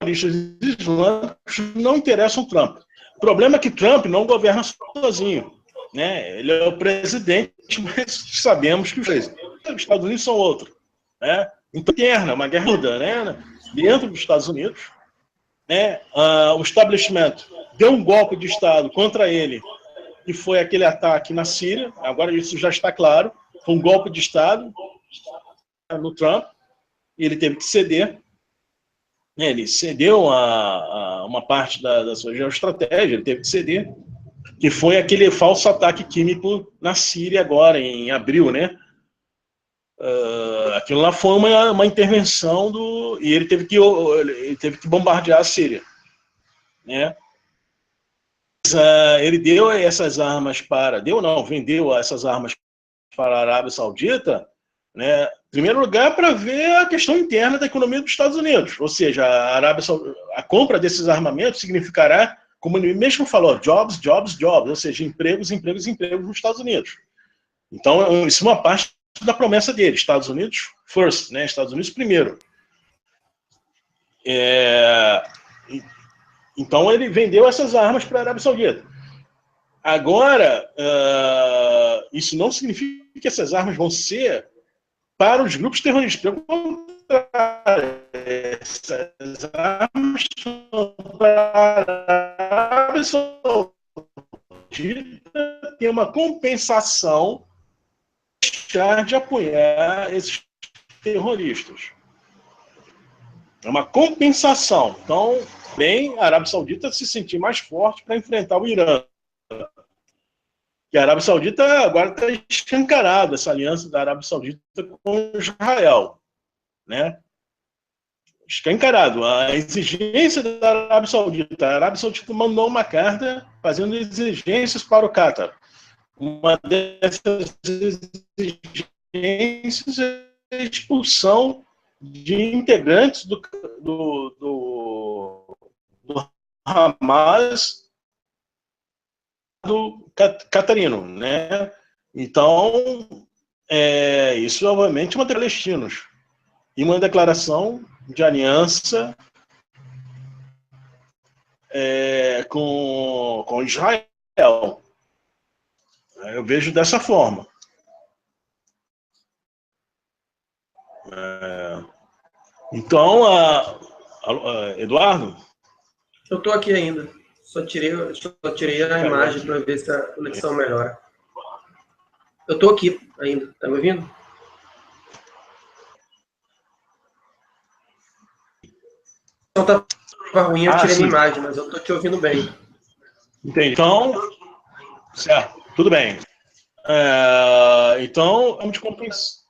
Os terroristas islâmicos não interessam o Trump. O problema é que Trump não governa sozinho, né? Ele é o presidente, mas sabemos que os Estados Unidos são outros, né? Então, uma guerra, né? Dentro dos Estados Unidos, né? O establishment deu um golpe de Estado contra ele, que foi aquele ataque na Síria. Agora isso já está claro. Foi um golpe de Estado no Trump, e ele teve que ceder. Ele cedeu uma parte da sua geoestratégia, ele teve que ceder, que foi aquele falso ataque químico na Síria agora, em abril, né? Aquilo lá foi uma intervenção e ele teve que bombardear a Síria, né? Ele deu essas armas vendeu essas armas para a Arábia Saudita, né? Em primeiro lugar, para ver a questão interna da economia dos Estados Unidos. Ou seja, a compra desses armamentos significará, como ele mesmo falou, jobs, jobs, jobs, ou seja, empregos, empregos, empregos nos Estados Unidos. Então, isso é uma parte da promessa dele, Estados Unidos first, né? Estados Unidos primeiro. Então, ele vendeu essas armas para a Arábia Saudita. Agora, isso não significa que essas armas vão ser para os grupos terroristas. Pelo contrário, essas armas são para a Arábia Saudita ter uma compensação de deixar de apoiar esses terroristas. É uma compensação. Então, bem, a Arábia Saudita se sentir mais forte para enfrentar o Irã. Que a Arábia Saudita agora está escancarada, essa aliança da Arábia Saudita com Israel, né? Escancarado. A exigência da Arábia Saudita. A Arábia Saudita mandou uma carta fazendo exigências para o Qatar. Uma dessas exigências é a expulsão de integrantes do Hamas do catarino, né? Então, isso obviamente é uma palestinos e uma declaração de aliança com Israel. Eu vejo dessa forma. Então, Eduardo? Eu estou aqui ainda. Só tirei a imagem para ver se a conexão melhora. Eu estou aqui ainda. Está me ouvindo? Não estava ruim, eu tirei a imagem, mas eu estou te ouvindo bem. Entendi. Então, certo, tudo bem. Então, vamos compensar.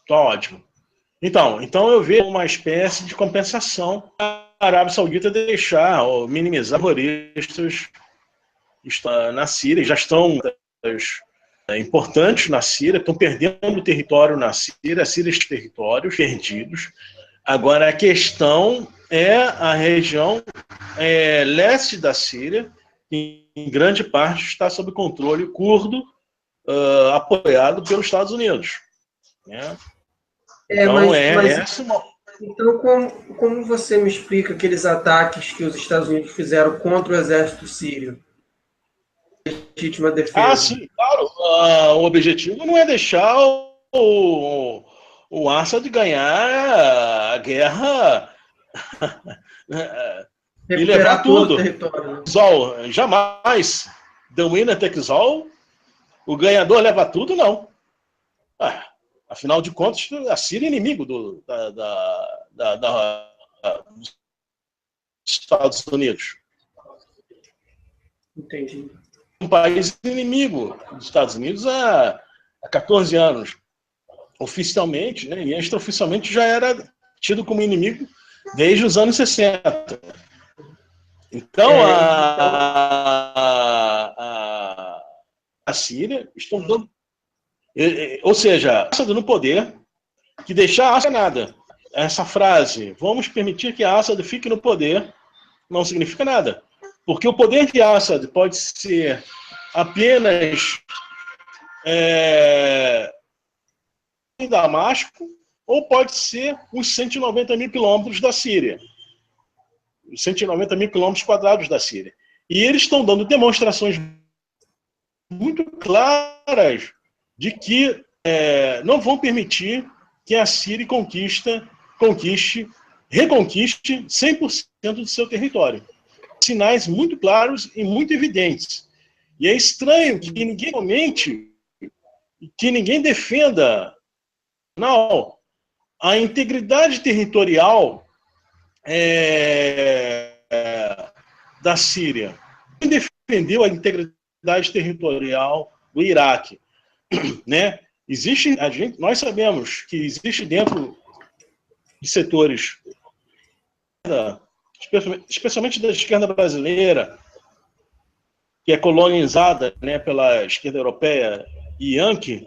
Tá ótimo. Então eu vejo uma espécie de compensação para a Arábia Saudita deixar ou minimizar terroristas na Síria, já estão importantes na Síria, estão perdendo território na Síria, territórios perdidos. Agora a questão é a região leste da Síria, que em grande parte está sob controle curdo, apoiado pelos Estados Unidos, né? Então, Então, como você me explica aqueles ataques que os Estados Unidos fizeram contra o exército sírio? Legítima Ah, defesa. sim, claro. O objetivo não é deixar o Assad ganhar a guerra e levar Recuperar todo o tudo. território, né? Zol, jamais. The winner takes all. O ganhador leva tudo, não. Ah, afinal de contas, a Síria é inimigo dos Estados Unidos. Entendi. Um país inimigo dos Estados Unidos há 14 anos. Oficialmente, né, e extraoficialmente já era tido como inimigo desde os anos 60. Então, Então, a Síria estão dando. Ou seja, Assad no poder, que deixar a Assad nada. Essa frase, vamos permitir que a Assad fique no poder, não significa nada. Porque o poder de Assad pode ser apenas em Damasco, ou pode ser os 190 mil quilômetros da Síria. Os 190 mil quilômetros quadrados da Síria. E eles estão dando demonstrações muito claras de que não vão permitir que a Síria reconquiste 100% do seu território. Sinais muito claros e muito evidentes. E é estranho que ninguém comente, que ninguém defenda não, a integridade territorial da Síria. Quem defendeu a integridade territorial do Iraque? Né? Nós sabemos que existe dentro de setores, especialmente da esquerda brasileira, que é colonizada, né, pela esquerda europeia e Yankee,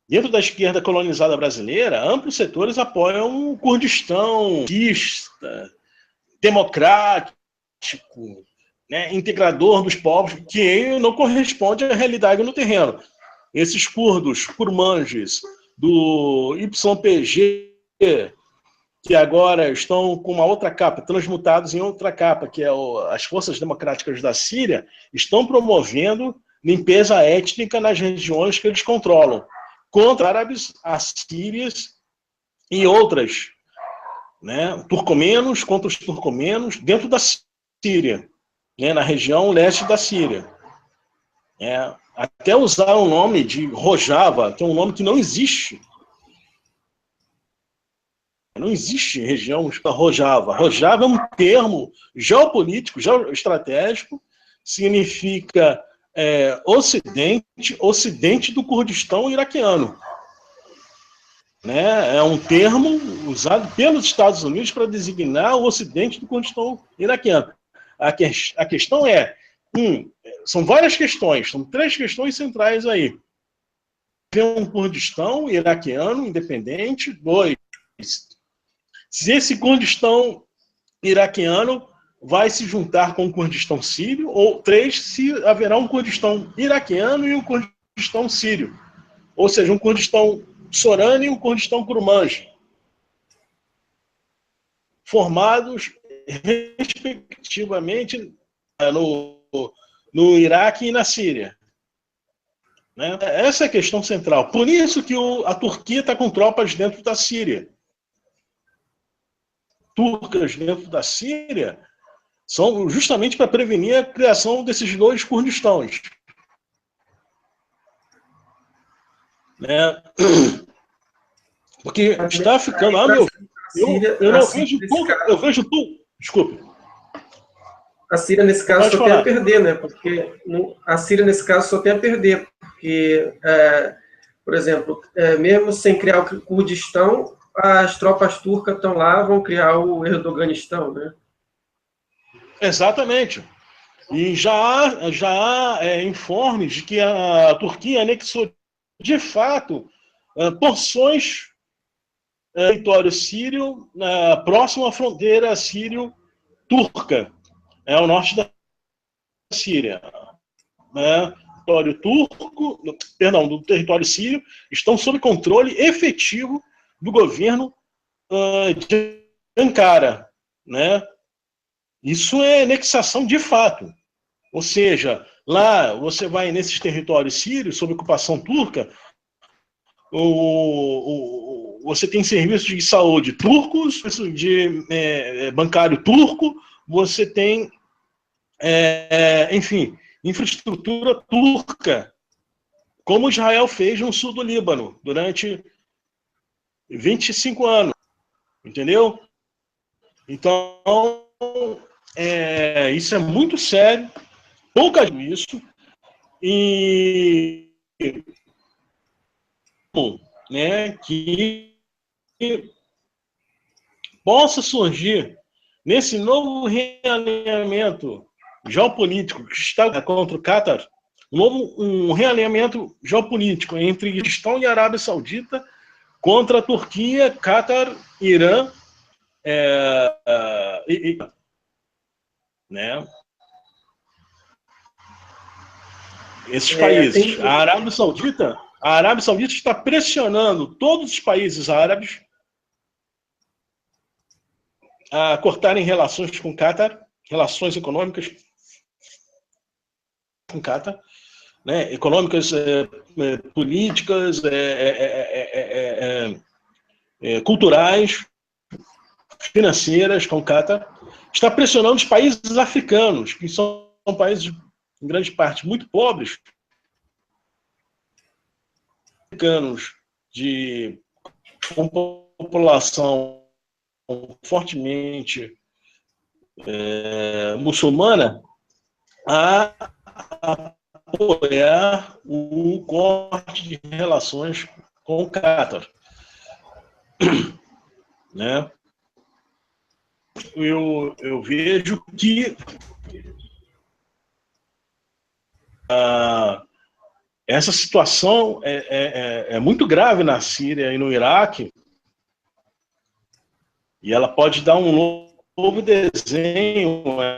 dentro da esquerda colonizada brasileira, amplos setores apoiam o Kurdistão democrático, né, integrador dos povos, que não corresponde à realidade no terreno. Esses curdos, curmanjes do YPG, que agora estão com uma outra capa, transmutados em outra capa, que é as Forças Democráticas da Síria, estão promovendo limpeza étnica nas regiões que eles controlam, contra árabes, assírias e outras, né, turcomenos, contra os turcomenos, dentro da Síria, né, na região leste da Síria. Até usar o nome de Rojava, que é um nome que não existe. Não existe região Rojava. Rojava é um termo geopolítico, geoestratégico, significa ocidente do Kurdistão iraquiano. Né? É um termo usado pelos Estados Unidos para designar o ocidente do Kurdistão iraquiano. A questão são várias questões, são 3 questões centrais aí. Tem um Kurdistão iraquiano independente. 2, se esse Kurdistão iraquiano vai se juntar com o Kurdistão sírio, ou 3, se haverá um Kurdistão iraquiano e um Kurdistão sírio. Ou seja, um Kurdistão Sorani e um Kurdistão Kurmanj, formados respectivamente no Iraque e na Síria. Né? Essa é a questão central. Por isso que a Turquia está com tropas dentro da Síria. Turcas dentro da Síria são justamente para prevenir a criação desses 2 Kurdistãos. Né? Porque está ficando... eu vejo tudo... Desculpe. A Síria, nesse caso, só tem a perder, né? Porque a Síria, nesse caso, só tem a perder. Porque, por exemplo, mesmo sem criar o Kurdistão, as tropas turcas estão lá, vão criar o Erdoganistão, né? Exatamente. E já há informes de que a Turquia anexou, de fato, porções do território sírio próximo à fronteira sírio-turca, ao norte da Síria. Né? território turco, perdão, do território sírio, estão sob controle efetivo do governo de Ankara, né? Isso é anexação de fato. Ou seja, lá você vai nesses territórios sírios, sob ocupação turca, você tem serviços de saúde turcos, de bancário turco, você tem, enfim, infraestrutura turca, como Israel fez no sul do Líbano durante 25 anos, entendeu? Então, isso é muito sério, pouca isso, e né, que possa surgir nesse novo realinhamento geopolítico que está contra o Qatar, um realinhamento geopolítico entre Paquistão e Arábia Saudita contra a Turquia, Qatar, Irã, né? Esses países. A Arábia Saudita está pressionando todos os países árabes a cortarem relações com o Qatar, relações econômicas com o Qatar, né? Econômicas, políticas, culturais, financeiras com o Qatar. Está pressionando os países africanos, que são países, em grande parte, muito pobres, africanos com população fortemente muçulmana, a apoiar o corte de relações com o Qatar, né? Eu vejo que essa situação é muito grave na Síria e no Iraque, e ela pode dar um novo desenho a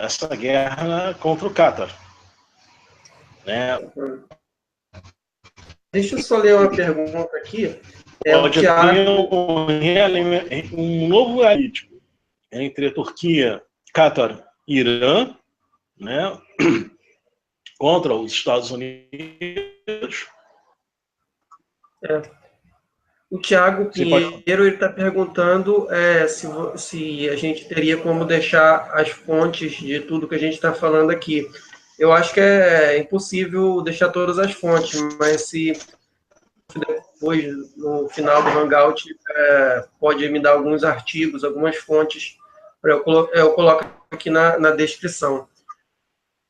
essa guerra contra o Qatar, né? Deixa eu só ler uma pergunta aqui. Pode haver um novo analítico entre a Turquia, Qatar e Irã, né, contra os Estados Unidos. O Tiago Pinheiro está perguntando se a gente teria como deixar as fontes de tudo que a gente está falando aqui. Eu acho que é impossível deixar todas as fontes, mas se depois, no final do Hangout, pode me dar alguns artigos, algumas fontes, para eu coloco aqui na descrição.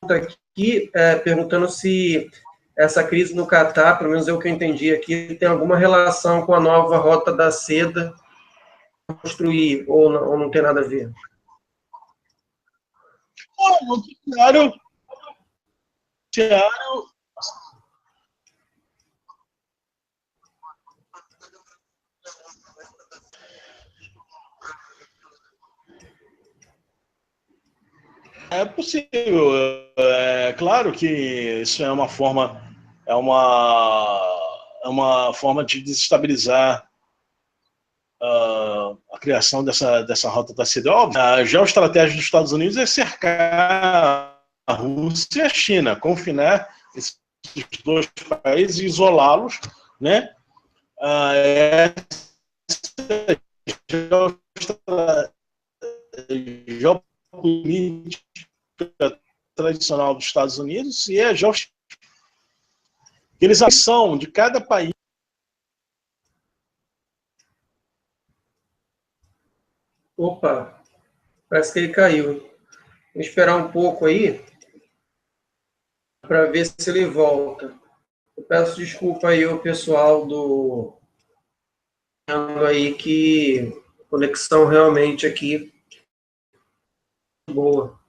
Aqui, perguntando se essa crise no Catar, pelo menos é o que eu entendi aqui, tem alguma relação com a nova Rota da Seda construir, ou não tem nada a ver? Claro. É possível. É claro que isso é uma forma de desestabilizar a criação dessa rota da seda. Óbvio, a geoestratégia dos Estados Unidos é cercar a Rússia e a China, confinar esses dois países e isolá-los, né? Geopolítica tradicional dos Estados Unidos e a geopolítica. Eles são de cada país. Opa, parece que ele caiu. Vou esperar um pouco aí para ver se ele volta. Eu peço desculpa aí ao pessoal do aí que a conexão realmente aqui boa.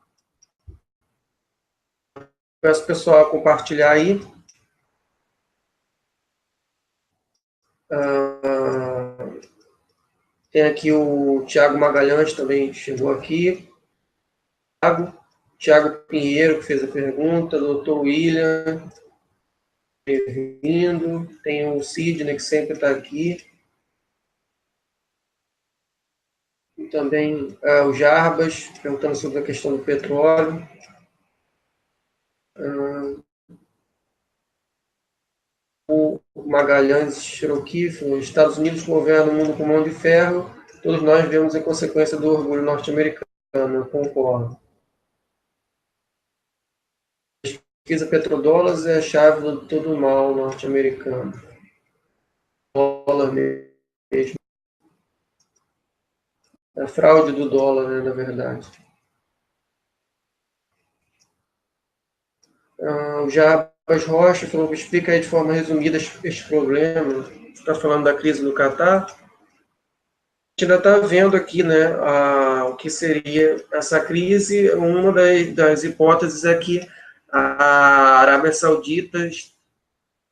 Peço ao pessoal a compartilhar aí. Tem aqui o Tiago Magalhães também chegou aqui. Tiago, Tiago Pinheiro, que fez a pergunta, doutor William, bem-vindo. Tem o Sidney, que sempre está aqui. E também o Jarbas, perguntando sobre a questão do petróleo. O Magalhães Cherokee, os Estados Unidos governam o mundo com mão de ferro, todos nós vemos em consequência do orgulho norte-americano, eu concordo. A pesquisa petrodólares é a chave de todo o mal norte-americano. Dólar mesmo. É a fraude do dólar, né, na verdade. O Jarbas Rocha falou que explica aí de forma resumida este problema. Você está falando da crise do Catar? A gente ainda está vendo aqui, né, o que seria essa crise. Uma das hipóteses é que a Arábia Saudita,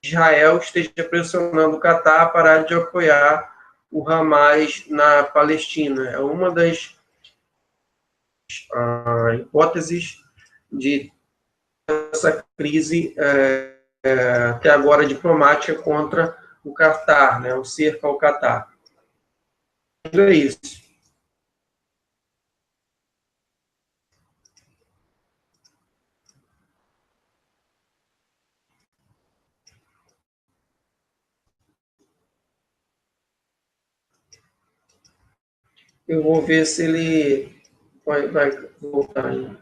Israel, esteja pressionando o Catar a parar de apoiar o Hamas na Palestina. É uma das hipóteses de essa crise até agora diplomática contra o Catar, né, o cerco ao Catar. É isso. Eu vou ver se ele vai voltar.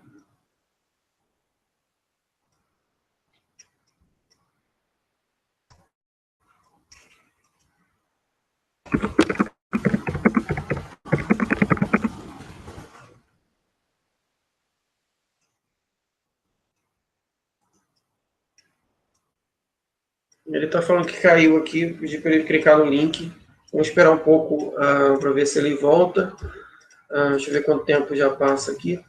Ele está falando que caiu aqui, pedi para ele clicar no link. Vamos esperar um pouco para ver se ele volta. Deixa eu ver quanto tempo já passa aqui.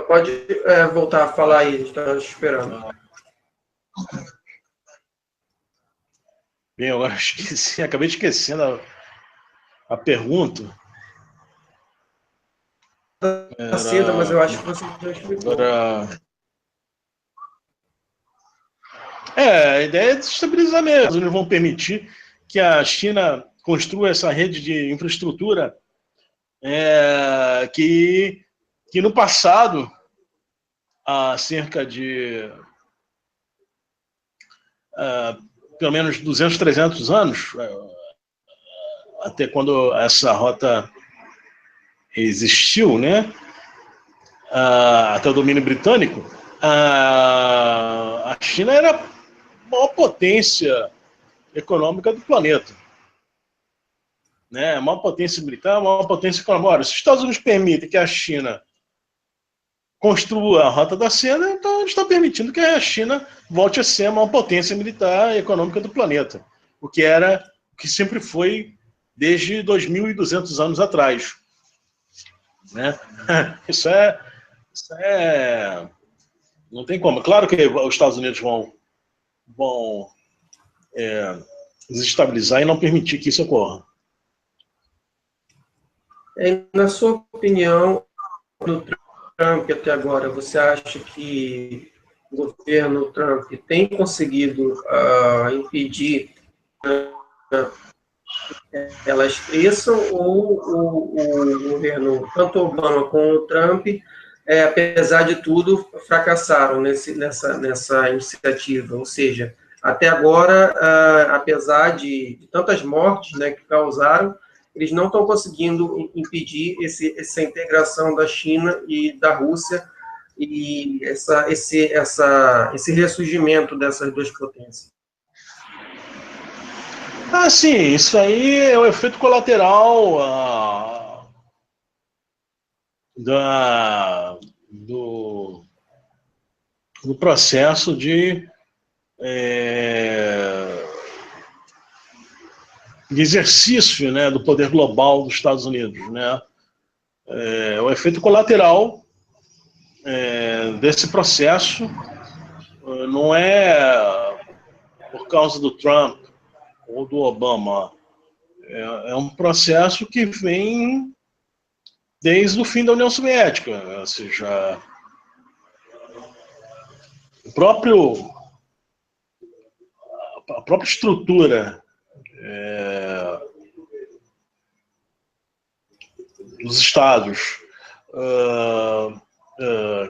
Pode voltar a falar aí, a gente está esperando. Bem, agora esqueci, acabei esquecendo a pergunta. Era cedo, mas eu acho que você já explicou. A ideia é desestabilizar mesmo. Eles vão permitir que a China construa essa rede de infraestrutura que no passado, há cerca de pelo menos 200, 300 anos, até quando essa rota existiu, né? Até o domínio britânico, a China era a maior potência econômica do planeta. Né? A maior potência militar, a maior potência econômica. Ora, se os Estados Unidos permitem que a China construa a Rota da Seda, então eles estão permitindo que a China volte a ser a maior potência militar e econômica do planeta, o que sempre foi desde 2.200 anos atrás. Né? Isso é... Não tem como. Claro que os Estados Unidos vão desestabilizar e não permitir que isso ocorra. Na sua opinião, no Trump até agora, você acha que o governo Trump tem conseguido impedir elas cresçam, ou o governo, tanto Obama como o Trump, apesar de tudo, fracassaram nessa iniciativa? Ou seja, até agora, apesar de tantas mortes, né, que causaram, eles não estão conseguindo impedir essa integração da China e da Rússia e esse ressurgimento dessas duas potências. Sim, isso aí é o efeito colateral do processo de de exercício, né, do poder global dos Estados Unidos, né? O efeito colateral desse processo não é por causa do Trump ou do Obama. É um processo que vem desde o fim da União Soviética, ou seja, a própria estrutura dos estados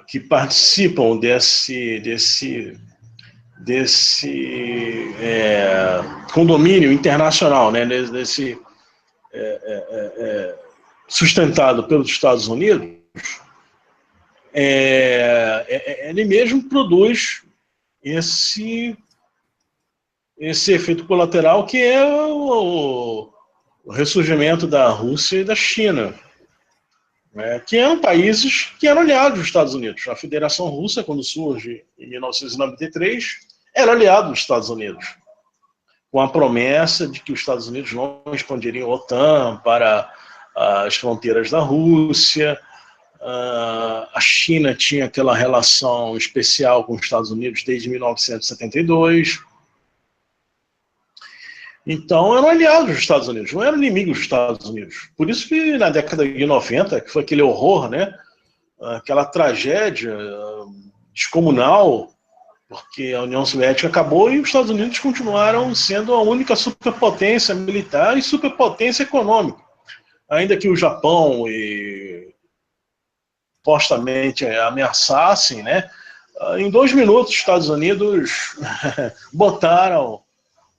que participam desse condomínio internacional, né, desse sustentado pelos Estados Unidos, ele mesmo produz esse efeito colateral que é o ressurgimento da Rússia e da China, né, que eram países que eram aliados dos Estados Unidos. A Federação Russa, quando surge em 1993, era aliado dos Estados Unidos, com a promessa de que os Estados Unidos não expandiriam a OTAN para as fronteiras da Rússia. A China tinha aquela relação especial com os Estados Unidos desde 1972. Então, eram aliados dos Estados Unidos, não eram inimigos dos Estados Unidos. Por isso que na década de 90, que foi aquele horror, né, aquela tragédia descomunal, porque a União Soviética acabou e os Estados Unidos continuaram sendo a única superpotência militar e superpotência econômica. Ainda que o Japão supostamente ameaçassem, né, em 2 minutos os Estados Unidos botaram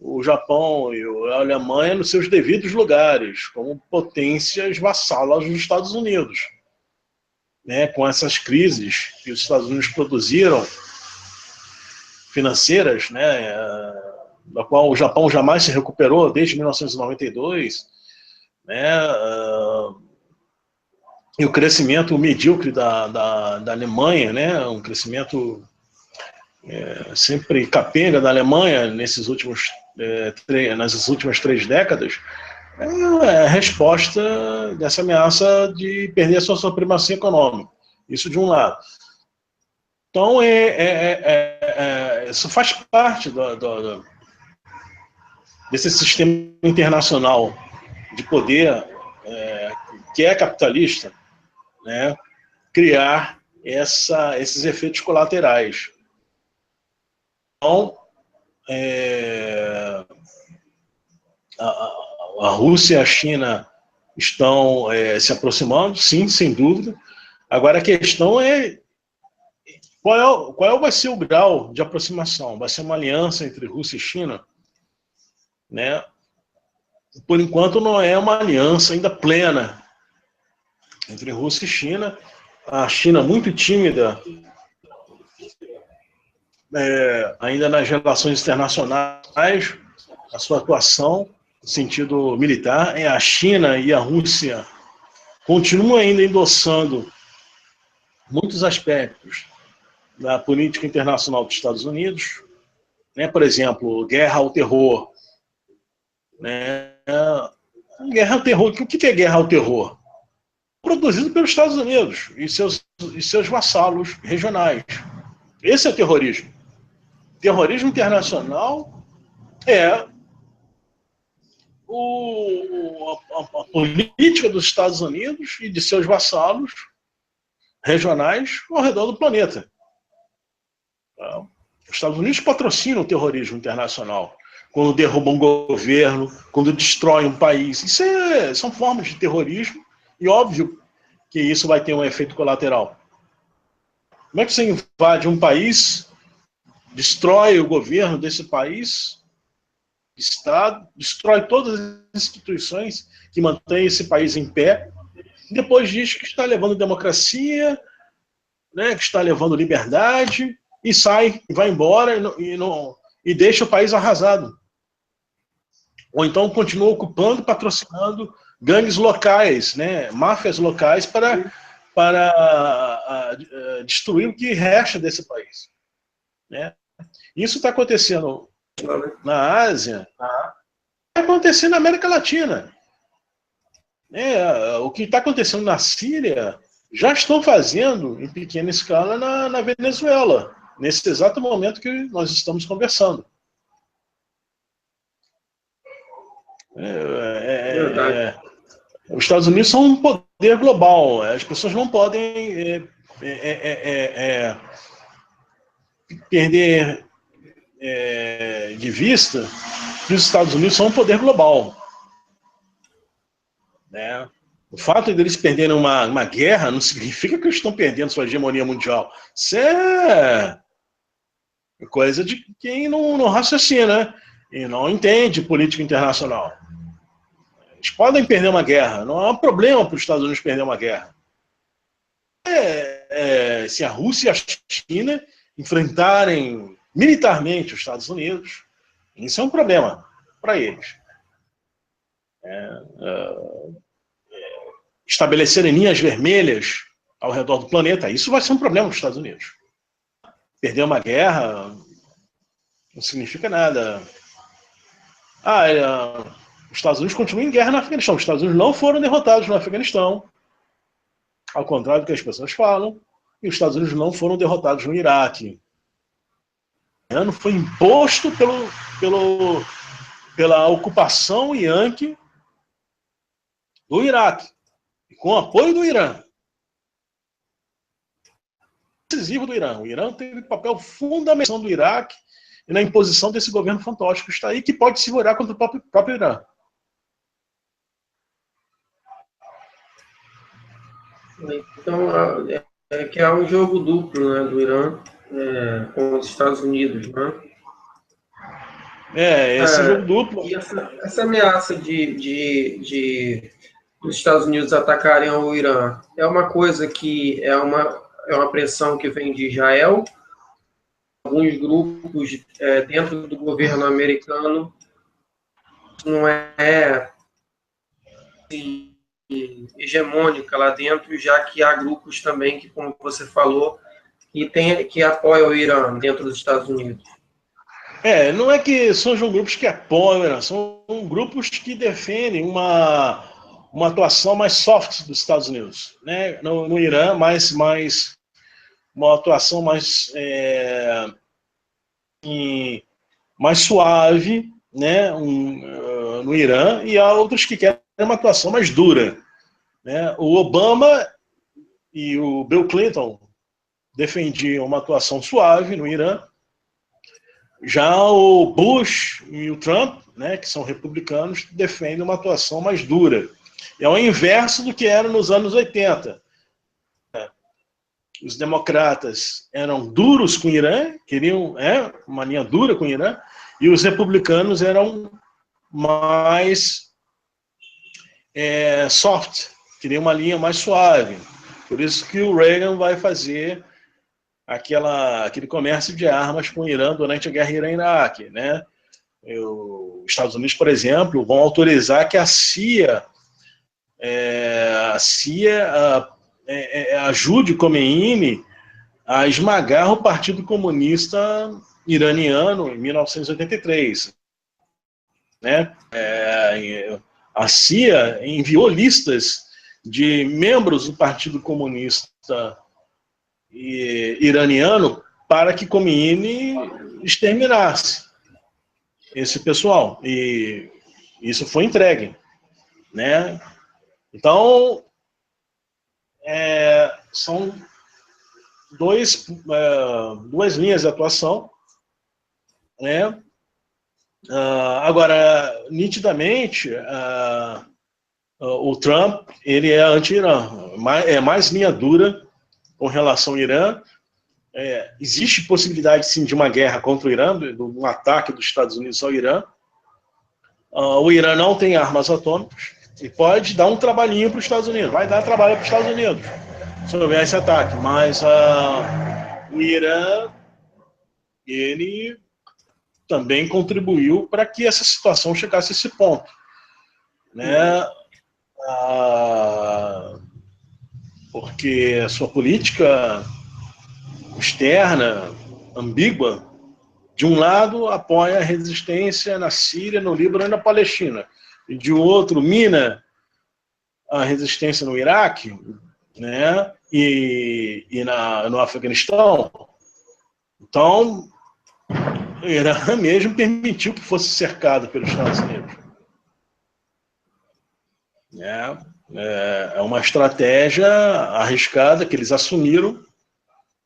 o Japão e a Alemanha nos seus devidos lugares, como potências vassalas dos Estados Unidos, né, com essas crises que os Estados Unidos produziram, financeiras, né, da qual o Japão jamais se recuperou desde 1992, né, e o crescimento medíocre da Alemanha, né, um crescimento sempre capenga da Alemanha nas últimas 3 décadas, é a resposta dessa ameaça de perder a sua supremacia econômica. Isso de um lado. Então, isso faz parte desse sistema internacional de poder que é capitalista, né, criar esses efeitos colaterais. Então, a Rússia e a China estão se aproximando, sim, sem dúvida. Agora a questão é qual vai ser o grau de aproximação? Vai ser uma aliança entre Rússia e China? Né? Por enquanto não é uma aliança ainda plena entre Rússia e China. A China muito tímida ainda nas relações internacionais, a sua atuação no sentido militar. A China e a Rússia continuam ainda endossando muitos aspectos da política internacional dos Estados Unidos, né? Por exemplo, guerra ao terror. Né? Guerra ao terror. O que é guerra ao terror? Produzido pelos Estados Unidos e seus vassalos regionais. Esse é o terrorismo. Terrorismo internacional é a política dos Estados Unidos e de seus vassalos regionais ao redor do planeta. Os Estados Unidos patrocinam o terrorismo internacional. Quando derrubam um governo, quando destroem um país. Isso são formas de terrorismo e óbvio que isso vai ter um efeito colateral. Como é que você invade um país, destrói o governo desse país, Estado, destrói todas as instituições que mantêm esse país em pé, e depois diz que está levando democracia, né, que está levando liberdade, e sai, e vai embora e deixa o país arrasado. Ou então continua ocupando, patrocinando gangues locais, né, máfias locais para destruir o que resta desse país. Né? Isso está acontecendo na Ásia, vai acontecer na América Latina. O que está acontecendo na Síria já estão fazendo em pequena escala na Venezuela, nesse exato momento que nós estamos conversando. Os Estados Unidos são um poder global. As pessoas não podem perder de vista que os Estados Unidos são um poder global. Né? O fato de eles perderem uma guerra não significa que eles estão perdendo sua hegemonia mundial. Isso é coisa de quem não raciocina, né? E não entende política internacional. Eles podem perder uma guerra, não há problema para os Estados Unidos perder uma guerra. Se a Rússia e a China enfrentarem militarmente os Estados Unidos, isso é um problema para eles. Estabelecerem linhas vermelhas ao redor do planeta, isso vai ser um problema para os Estados Unidos. Perder uma guerra não significa nada. Os Estados Unidos continuam em guerra no Afeganistão. Os Estados Unidos não foram derrotados no Afeganistão, ao contrário do que as pessoas falam, e os Estados Unidos não foram derrotados no Iraque. O ano foi imposto pela ocupação Yankee do Iraque, com apoio do Irã. Decisivo do Irã. O Irã teve papel fundamental do Iraque e na imposição desse governo fantástico que está aí, que pode se virar contra o próprio Irã. Então, que há um jogo duplo, né, do Irã com os Estados Unidos, né? Esse jogo duplo. E essa ameaça dos Estados Unidos atacarem o Irã é uma coisa que é uma pressão que vem de Israel, alguns grupos dentro do governo americano, não é assim, hegemônica lá dentro, já que há grupos também que, como você falou, que apoiam o Irã dentro dos Estados Unidos. Não é que sejam grupos que apoiam o Irã, são grupos que defendem uma atuação mais soft dos Estados Unidos, né? No Irã, mais uma atuação mais suave, né? No Irã, e há outros que querem uma atuação mais dura, né? O Obama e o Bill Clinton defendiam uma atuação suave no Irã. Já o Bush e o Trump, né, que são republicanos, defendem uma atuação mais dura. É o inverso do que era nos anos 80. Os democratas eram duros com o Irã, queriam uma linha dura com o Irã, e os republicanos eram mais soft, queriam uma linha mais suave. Por isso que o Reagan vai fazer aquele comércio de armas com o Irã durante a guerra Irã-Iraque, né? Os Estados Unidos, por exemplo, vão autorizar que a CIA ajude Khomeini a esmagar o Partido Comunista Iraniano em 1983. Né? A CIA enviou listas de membros do Partido Comunista iraniano para que Khomeini exterminasse esse pessoal, e isso foi entregue, né? Então são duas linhas de atuação, né? Agora, nitidamente, o Trump ele é anti-Irã, é mais linha dura com relação ao Irã. Existe possibilidade, sim, de uma guerra contra o Irã, de um ataque dos Estados Unidos ao Irã. O Irã não tem armas atômicas e pode dar um trabalhinho para os Estados Unidos. Vai dar trabalho para os Estados Unidos se houver esse ataque. Mas o Irã, ele também contribuiu para que essa situação chegasse a esse ponto, né? Porque a sua política externa, ambígua, de um lado, apoia a resistência na Síria, no Líbano e na Palestina. E de outro, mina a resistência no Iraque, né? No Afeganistão. Então, o Irã mesmo permitiu que fosse cercado pelos Estados Unidos. É uma estratégia arriscada que eles assumiram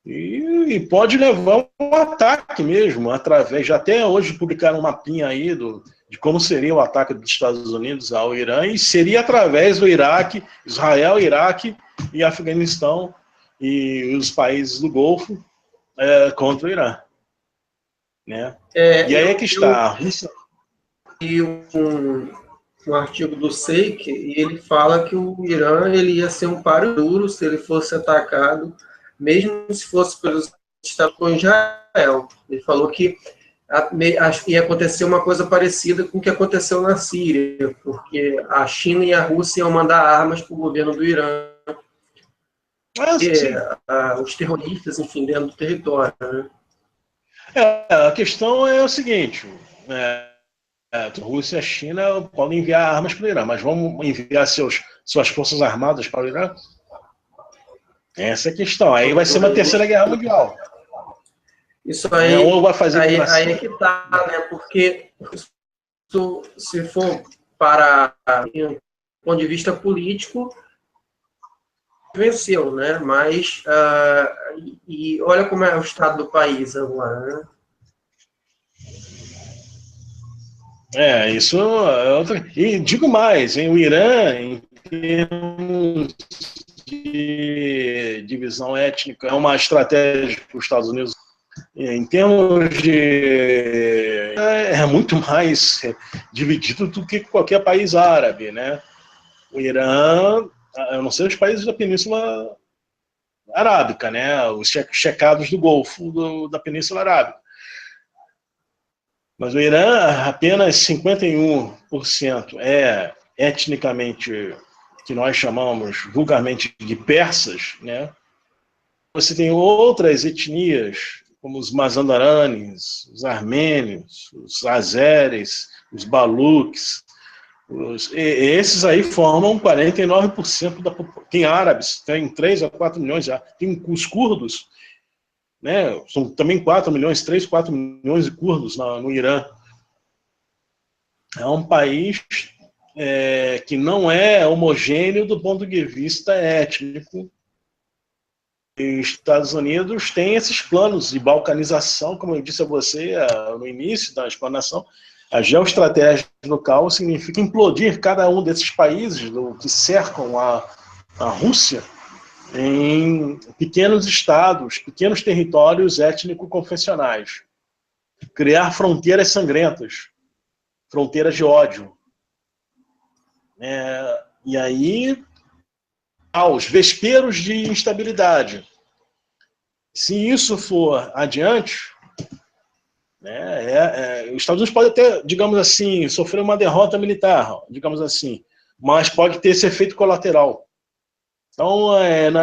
e pode levar um ataque mesmo, através, já até hoje publicaram um mapinha aí de como seria o ataque dos Estados Unidos ao Irã, e seria através do Iraque, Israel, Iraque e Afeganistão e os países do Golfo contra o Irã. Né? E aí é que está. A Rússia... um artigo do Seik, e ele fala que o Irã ele ia ser um páreo duro se ele fosse atacado, mesmo se fosse pelos Estados Unidos com Israel. Ele falou que ia acontecer uma coisa parecida com o que aconteceu na Síria, porque a China e a Rússia iam mandar armas para o governo do Irã, os terroristas, enfim, dentro do território. Né? A questão é o seguinte... A Rússia e a China podem enviar armas para o Irã, mas vão enviar suas forças armadas para o Irã? Essa é a questão. Aí vai ser uma terceira guerra mundial. Isso aí, ou vai fazer aí é que tá, né? Porque se for para do ponto de vista político, venceu, né? Mas e olha como é o estado do país agora, né? Isso é outra... E digo mais, o Irã, em termos de divisão étnica, é uma estratégia para os Estados Unidos. Em termos de... é muito mais dividido do que qualquer país árabe, né? O Irã, eu não sei os países da Península Arábica, né? Os checados do Golfo da Península Arábica. Mas o Irã, apenas 51% é etnicamente, que nós chamamos vulgarmente de persas, né? Você tem outras etnias, como os Mazandaranes, os armênios, os azeres, os baluques. Esses aí formam 49% da população. Tem árabes, tem 3 a 4 milhões já. Tem os curdos, né? São também 4 milhões, 3, 4 milhões de curdos no Irã. É um país que não é homogêneo do ponto de vista étnico. E os Estados Unidos têm esses planos de balcanização, como eu disse a você no início da explanação. A geoestratégia local significa implodir cada um desses países que cercam a Rússia em pequenos estados, pequenos territórios étnico-confessionais. Criar fronteiras sangrentas, fronteiras de ódio. E aí, aos vesperos de instabilidade. Se isso for adiante, os Estados Unidos pode até, digamos assim, sofrer uma derrota militar, digamos assim, mas pode ter esse efeito colateral. Então,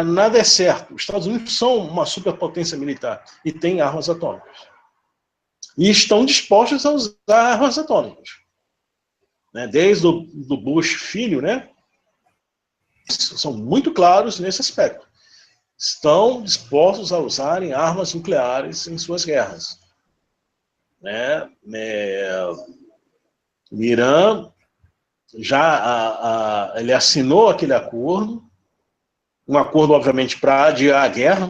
nada é certo. Os Estados Unidos são uma superpotência militar e têm armas atômicas. E estão dispostos a usar armas atômicas. Desde o Bush filho, né? São muito claros nesse aspecto. Estão dispostos a usarem armas nucleares em suas guerras. O Irã já ele assinou aquele acordo, um acordo, obviamente, para adiar a guerra.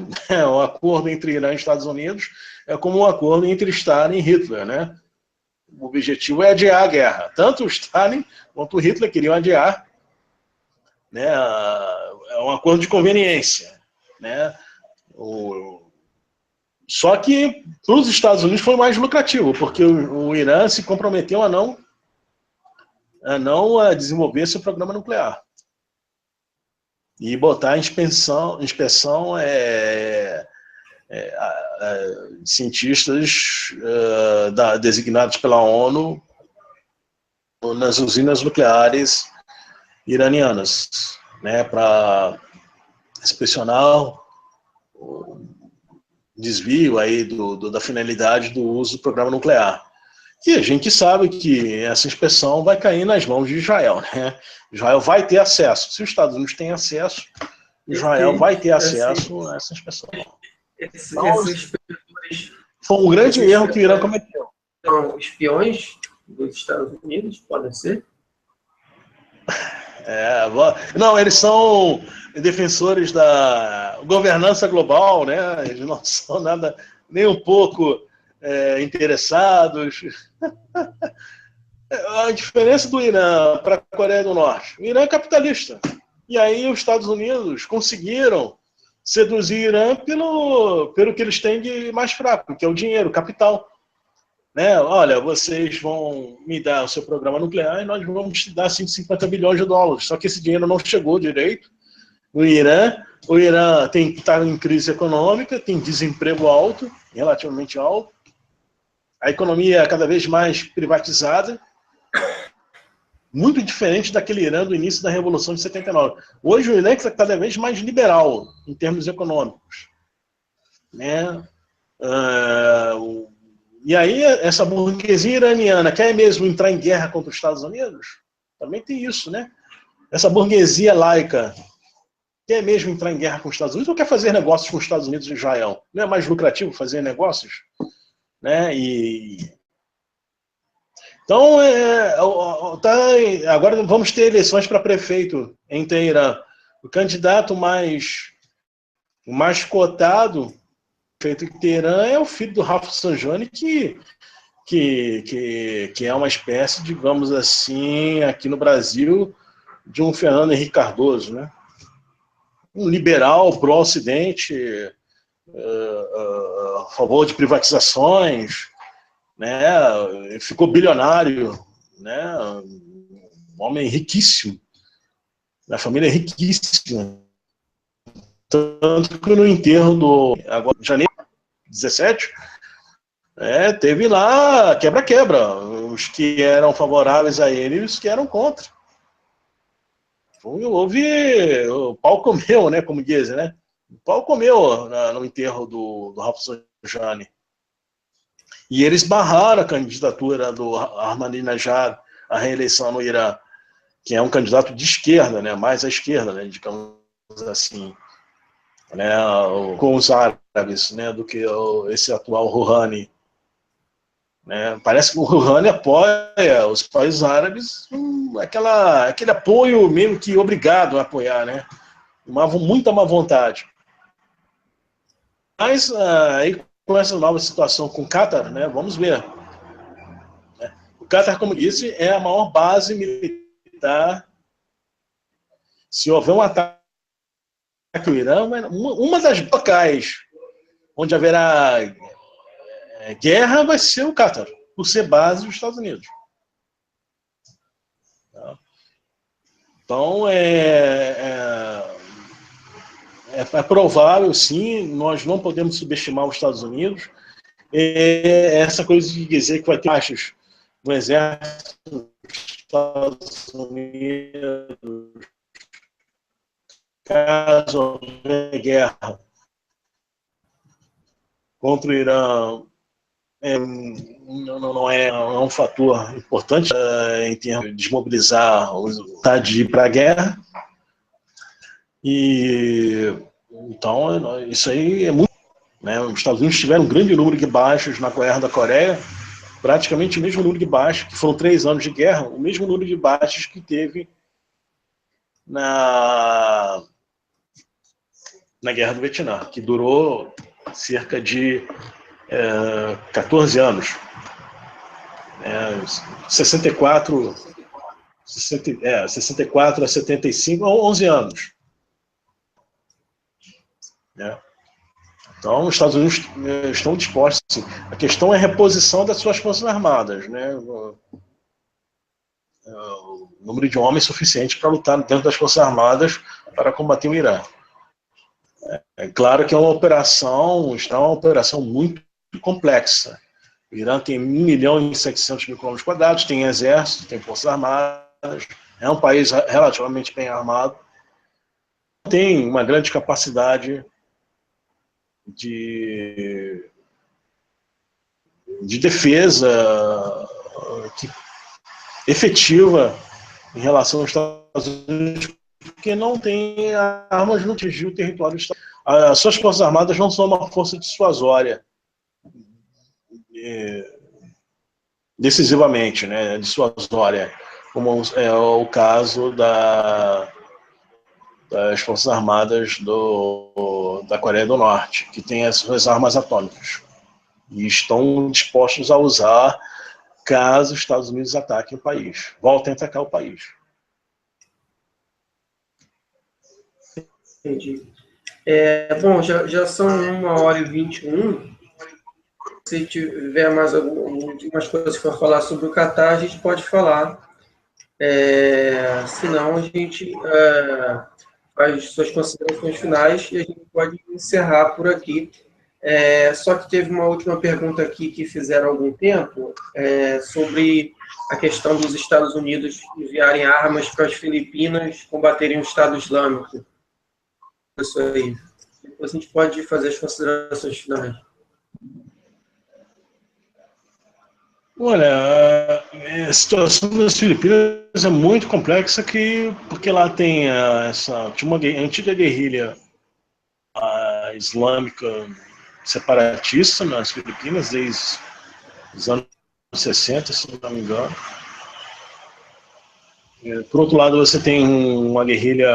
O acordo entre Irã e Estados Unidos é como um acordo entre Stalin e Hitler, né? O objetivo é adiar a guerra. Tanto o Stalin quanto o Hitler queriam adiar, né? É um acordo de conveniência, né? Só que para os Estados Unidos foi mais lucrativo, porque o Irã se comprometeu a não desenvolver seu programa nuclear e botar em inspeção cientistas designados pela ONU nas usinas nucleares iranianas, né, para inspecionar desvio aí da finalidade do uso do programa nuclear. E a gente sabe que essa inspeção vai cair nas mãos de Israel, né? Israel vai ter acesso. Se os Estados Unidos têm acesso, Israel vai ter acesso a essa inspeção. Então, foi um grande erro que o Irã cometeu. São espiões dos Estados Unidos, podem ser? Não, eles são defensores da governança global, né? Eles não são nada, nem um pouco interessados. A diferença do Irã para a Coreia do Norte: o Irã é capitalista. E aí os Estados Unidos conseguiram seduzir o Irã pelo que eles têm de mais fraco, que é o dinheiro, o capital. Né? Olha, vocês vão me dar o seu programa nuclear e nós vamos te dar 150 bilhões de dólares. Só que esse dinheiro não chegou direito no Irã. O Irã está em crise econômica, tem desemprego alto, relativamente alto. A economia é cada vez mais privatizada, muito diferente daquele Irã do início da Revolução de 79. Hoje o Irã está cada vez mais liberal em termos econômicos. Né? E aí essa burguesia iraniana quer mesmo entrar em guerra contra os Estados Unidos? Também tem isso, né? Essa burguesia laica quer mesmo entrar em guerra com os Estados Unidos ou quer fazer negócios com os Estados Unidos e Israel? Não é mais lucrativo fazer negócios? Né? Então, agora vamos ter eleições para prefeito em Teherã. O candidato mais cotado prefeito em Teherã é o filho do Rafsanjani, que é uma espécie, digamos assim, aqui no Brasil, de um Fernando Henrique Cardoso, né? Um liberal pró-Ocidente, a favor de privatizações, né? Ficou bilionário, né? Um homem riquíssimo, a família é riquíssima. Tanto que no enterro agora, de janeiro 17, teve lá quebra-quebra, os que eram favoráveis a ele e os que eram contra. O pau comeu, né, como dizem, né? O pau comeu no enterro do Rafsanjani. E eles barraram a candidatura do Ahmadinejad à reeleição no Irã, que é um candidato de esquerda, né, mais à esquerda, né, digamos assim, né, com os árabes, né, do que esse atual Rouhani. Né? Parece que o Rouhani apoia os países árabes, aquele apoio mesmo que obrigado a apoiar, né? Muita má vontade. Mas aí com essa nova situação com o Qatar, né, vamos ver. O Qatar, como disse, é a maior base militar. Se houver um ataque ao Irã, uma das locais onde haverá guerra vai ser o Qatar, por ser base dos Estados Unidos. Então, é provável, sim, nós não podemos subestimar os Estados Unidos. Essa coisa de dizer que vai ter baixas no exército dos Estados Unidos, caso houver guerra contra o Irã, não é um fator importante em termos de desmobilizar a vontade de ir para a guerra. E então isso aí é muito, né? Os Estados Unidos tiveram um grande número de baixas na guerra da Coreia, praticamente o mesmo número de baixas, que foram 3 anos de guerra, o mesmo número de baixas que teve na guerra do Vietnã, que durou cerca de 14 anos. 64 a 75, 11 anos. Então, os Estados Unidos estão dispostos. Assim. A questão é a reposição das suas forças armadas. Né? O número de homens suficiente para lutar dentro das forças armadas para combater o Irã. É claro que é uma operação muito complexa. O Irã tem 1.700.000 km², tem exército, tem forças armadas, é um país relativamente bem armado, tem uma grande capacidade de defesa efetiva em relação aos Estados Unidos, porque não tem armas no atingir o território do Estado. As suas forças armadas não são uma força dissuasória decisivamente, né, dissuasória, como é o caso das forças armadas da Coreia do Norte, que tem as suas armas atômicas e estão dispostos a usar caso os Estados Unidos ataquem o país, voltem a atacar o país. Entendi. Bom, já são 1h21. Se tiver mais algumas coisas para falar sobre o Catar, a gente pode falar. Senão, a gente faz suas considerações finais e a gente pode encerrar por aqui. Só que teve uma última pergunta aqui que fizeram há algum tempo, sobre a questão dos Estados Unidos enviarem armas para as Filipinas combaterem o Estado Islâmico. Isso aí. Depois a gente pode fazer as considerações finais. Olha, a situação das Filipinas é muito complexa, porque lá tem tinha uma antiga guerrilha islâmica separatista nas Filipinas, desde os anos 60, se não me engano. Por outro lado, você tem uma guerrilha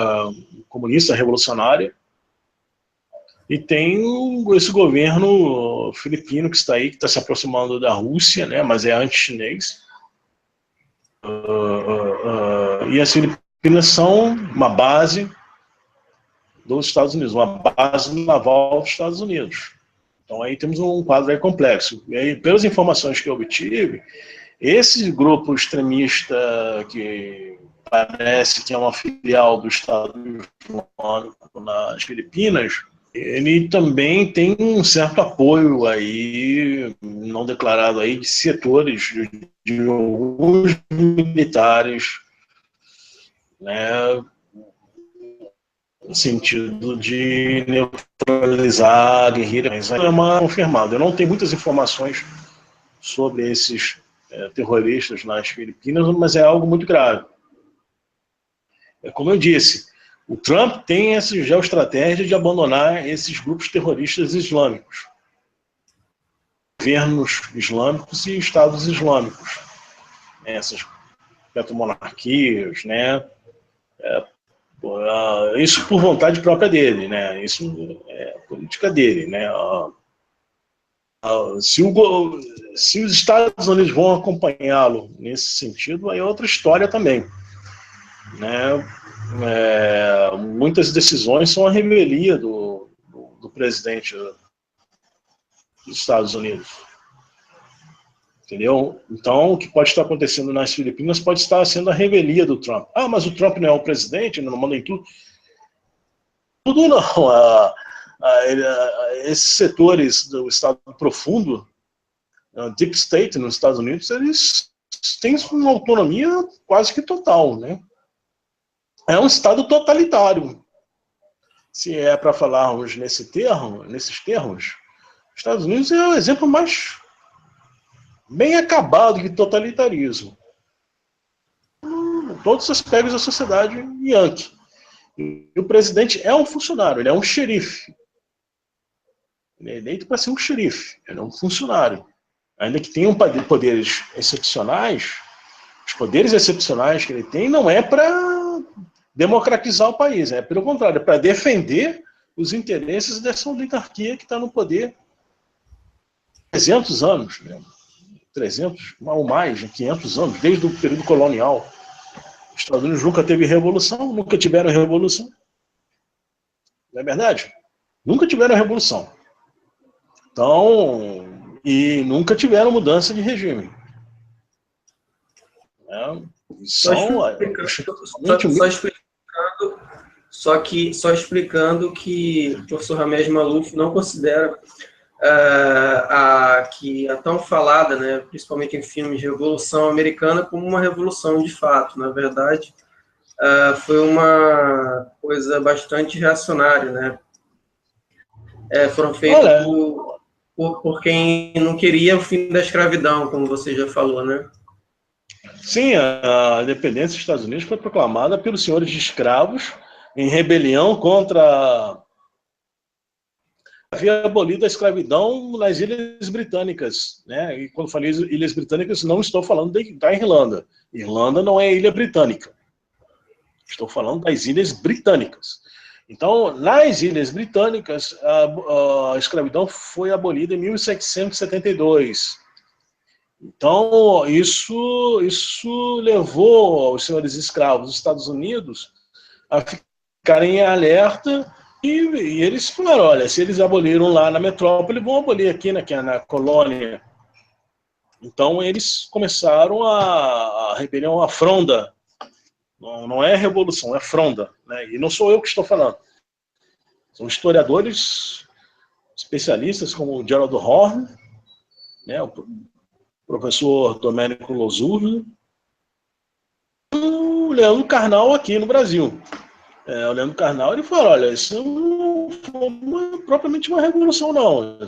comunista revolucionária, e tem esse governo filipino que está aí, que está se aproximando da Rússia, né, mas é anti-chinês. E as Filipinas são uma base dos Estados Unidos, uma base naval dos Estados Unidos. Então aí temos um quadro aí complexo. E aí, pelas informações que eu obtive, esse grupo extremista que parece que é uma filial do Estado Islâmico nas Filipinas, ele também tem um certo apoio aí, não declarado aí, de setores de alguns militares, né, no sentido de neutralizar a guerrilha. Mas é uma confirmada. Eu não tenho muitas informações sobre esses terroristas nas Filipinas, mas é algo muito grave. Como eu disse, o Trump tem essa geoestratégia de abandonar esses grupos terroristas islâmicos, governos islâmicos e estados islâmicos, essas petomonarquias, né? Isso por vontade própria dele, né? Isso é política dele, né? Se os Estados Unidos vão acompanhá-lo nesse sentido, aí é outra história também, né? Muitas decisões são a revelia do presidente dos Estados Unidos, entendeu? Então, o que pode estar acontecendo nas Filipinas pode estar sendo a revelia do Trump. Mas o Trump não é o presidente, não manda em tudo. Tudo não. Esses setores do Estado profundo, Deep State nos Estados Unidos, eles têm uma autonomia quase que total, né? É um Estado totalitário. Se é para falarmos nesses termos, os Estados Unidos é o exemplo mais bem acabado de totalitarismo. Todos os aspectos da sociedade yankee. E o presidente é um funcionário, ele é um xerife. Ele é eleito para ser um xerife, ele é um funcionário. Ainda que tenha poderes excepcionais, os poderes excepcionais que ele tem não é para democratizar o país, pelo contrário, é para defender os interesses dessa oligarquia que está no poder há 300 anos, né? 300 ou mais, 500 anos, desde o período colonial. Os Estados Unidos nunca teve revolução, nunca tiveram revolução. Não é verdade? Nunca tiveram revolução. Então, e nunca tiveram mudança de regime. Só explicando que o professor Ramés Maluf não considera que a tão falada, né, principalmente em filmes, Revolução Americana, como uma revolução de fato. Na verdade, foi uma coisa bastante reacionária, né? foram feitos Olha, por quem não queria o fim da escravidão, como você já falou, né? sim, a independência dos Estados Unidos foi proclamada pelos senhores de escravos em rebelião contra havia abolido a escravidão nas Ilhas Britânicas, né? E quando falei Ilhas Britânicas, não estou falando da Irlanda. Irlanda não é ilha britânica. Estou falando das Ilhas Britânicas. Então, nas Ilhas Britânicas, a escravidão foi abolida em 1772. Então, isso levou os senhores escravos dos Estados Unidos a ficarem em alerta e eles falaram, olha, se eles aboliram lá na metrópole, vão abolir aqui na colônia. Então, eles começaram a rebelião, a fronda. Não é revolução, é fronda. Né? E não sou eu que estou falando. São historiadores, especialistas como o Gerald Horne, né, o professor Domênico Losurdo, o Leandro Carnal aqui no Brasil. O Leandro Carnal ele falou, olha, isso não foi propriamente uma revolução, não.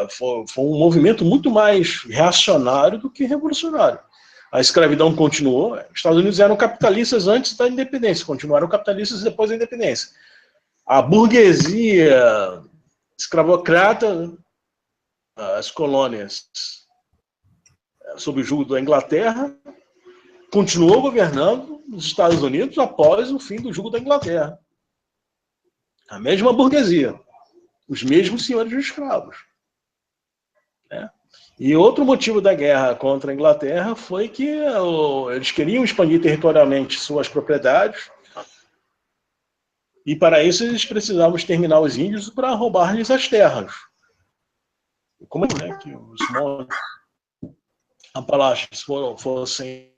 Foi um movimento muito mais reacionário do que revolucionário. A escravidão continuou. Os Estados Unidos eram capitalistas antes da independência, continuaram capitalistas depois da independência. A burguesia escravocrata, as colônias sob o jugo da Inglaterra, continuou governando os Estados Unidos após o fim do jugo da Inglaterra. A mesma burguesia, os mesmos senhores de escravos. Né? E outro motivo da guerra contra a Inglaterra foi que eles queriam expandir territorialmente suas propriedades e para isso eles precisavam exterminar os índios para roubar-lhes as terras. Como é que os montes Apalaches fossem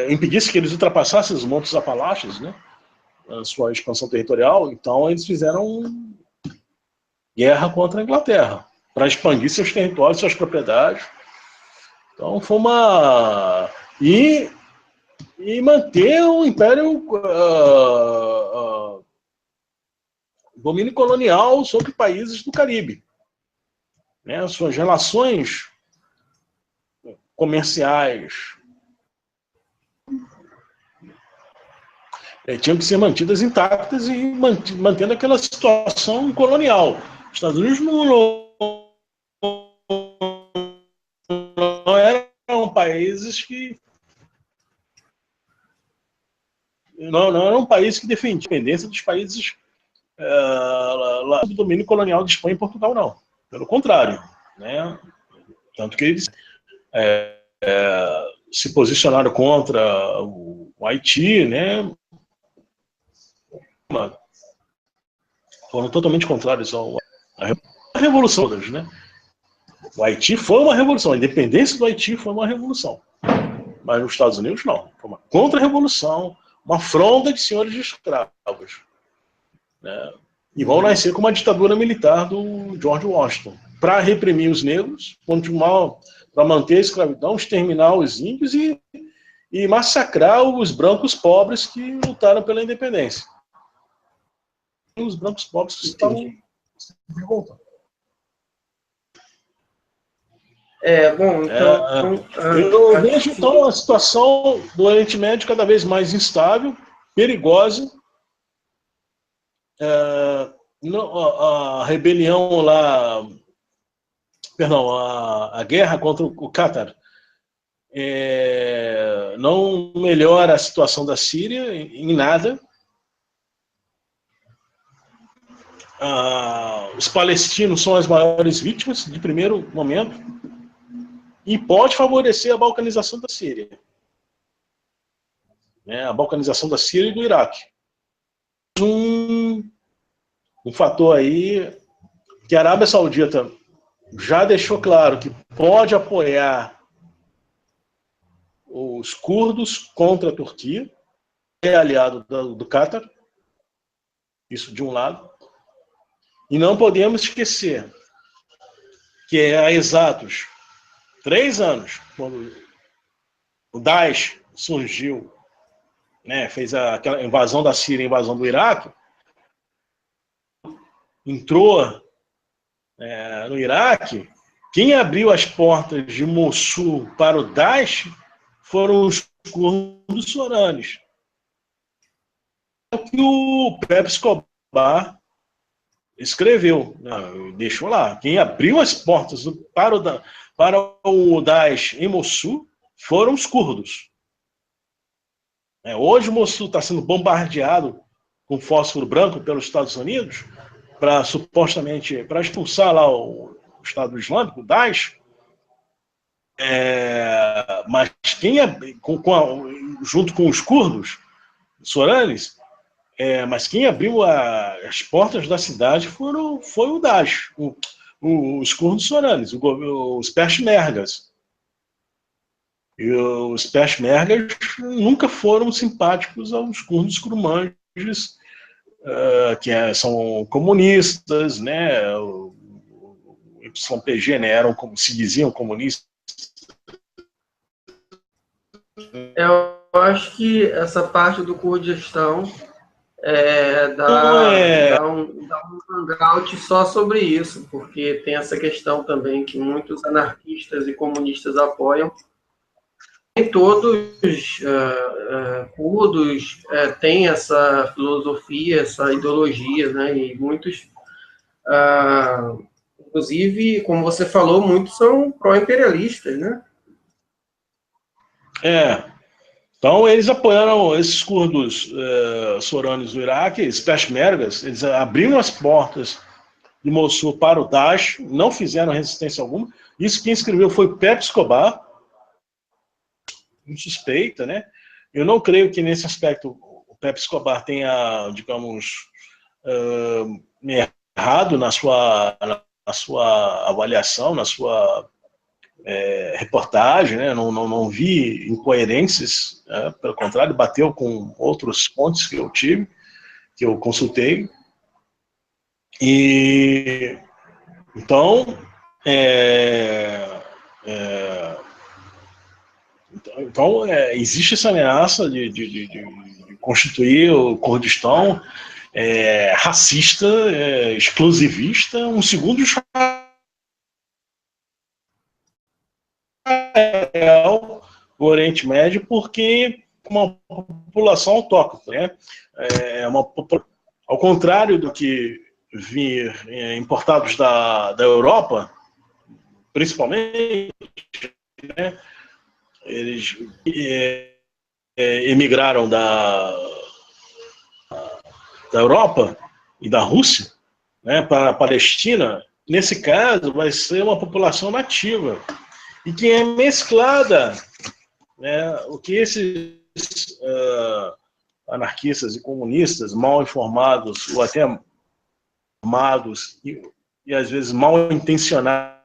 impedisse que eles ultrapassassem os montes Apalaches, né, a sua expansão territorial, então eles fizeram guerra contra a Inglaterra para expandir seus territórios, suas propriedades. Então foi uma e manter o império domínio colonial sobre países do Caribe, né, suas relações comerciais tinham que ser mantidas intactas e mantendo aquela situação colonial. Os Estados Unidos não eram países que não eram países que defendiam a independência dos países lá do domínio colonial de Espanha e Portugal, não. Pelo contrário, né? Tanto que eles se posicionaram contra o Haiti, né? Foram totalmente contrários à revolução, né? O Haiti foi uma revolução, a independência do Haiti foi uma revolução, mas nos Estados Unidos não, foi uma contra-revolução, uma fronda de senhores de escravos, né? E vão nascer com uma ditadura militar do George Washington para reprimir os negros, para manter a escravidão, exterminar os índios e massacrar os brancos pobres que lutaram pela independência. E os brancos pobres que estavam revoltando. Bom, então... eu vejo, então, a situação do Oriente Médio cada vez mais instável, perigosa. A rebelião lá... Perdão, a guerra contra o Qatar não melhora a situação da Síria em nada. Os palestinos são as maiores vítimas de primeiro momento e pode favorecer a balcanização da Síria, né? A balcanização da Síria e do Iraque. Um fator aí que a Arábia Saudita já deixou claro que pode apoiar os curdos contra a Turquia, é aliado do Qatar, isso de um lado. E não podemos esquecer que há exatos 3 anos, quando o Daesh surgiu né, fez aquela invasão da Síria, invasão do Iraque, entrou no Iraque, quem abriu as portas de Mossul para o Daesh foram os curdos soranes. É o que o Pepe Escobar escreveu, né, deixou lá. Quem abriu as portas para o Daesh em Mossul foram os curdos. Hoje Mossul está sendo bombardeado com fósforo branco pelos Estados Unidos para supostamente para expulsar lá o Estado Islâmico, o Daesh. Mas quem junto com os curdos soranes, mas quem abriu as portas da cidade foi o Daesh, os curdos soranes, os peshmergas. E os peshmergas nunca foram simpáticos aos curdos curmanjos, que são comunistas, né? O YPG, né, eram, como se diziam, comunistas. Eu acho que essa parte do Kurdistão dá um hangout só sobre isso, porque tem essa questão também que muitos anarquistas e comunistas apoiam. Nem todos curdos têm essa filosofia, essa ideologia, né? E muitos, inclusive, como você falou, muitos são pró-imperialistas, né? Então eles apoiaram esses curdos soranes do Iraque, esses peshmergas, eles abriram as portas de Mossul para o Daesh, não fizeram resistência alguma. Isso quem escreveu foi Pepe Escobar, suspeita, né? Eu não creio que nesse aspecto o Pepe Escobar tenha, digamos, errado na sua avaliação, na sua reportagem, né? Não vi incoerências, pelo contrário, bateu com outros pontos que eu tive, que eu consultei. E então existe essa ameaça de constituir o Kurdistão racista, exclusivista, um segundo o Oriente Médio, porque uma população autóctone, né? Ao contrário do que vir importados da Europa, principalmente, né? Eles emigraram da Europa e da Rússia, né, para a Palestina. Nesse caso, vai ser uma população nativa e que é mesclada, né, o que esses anarquistas e comunistas mal informados ou até armados e às vezes mal intencionados,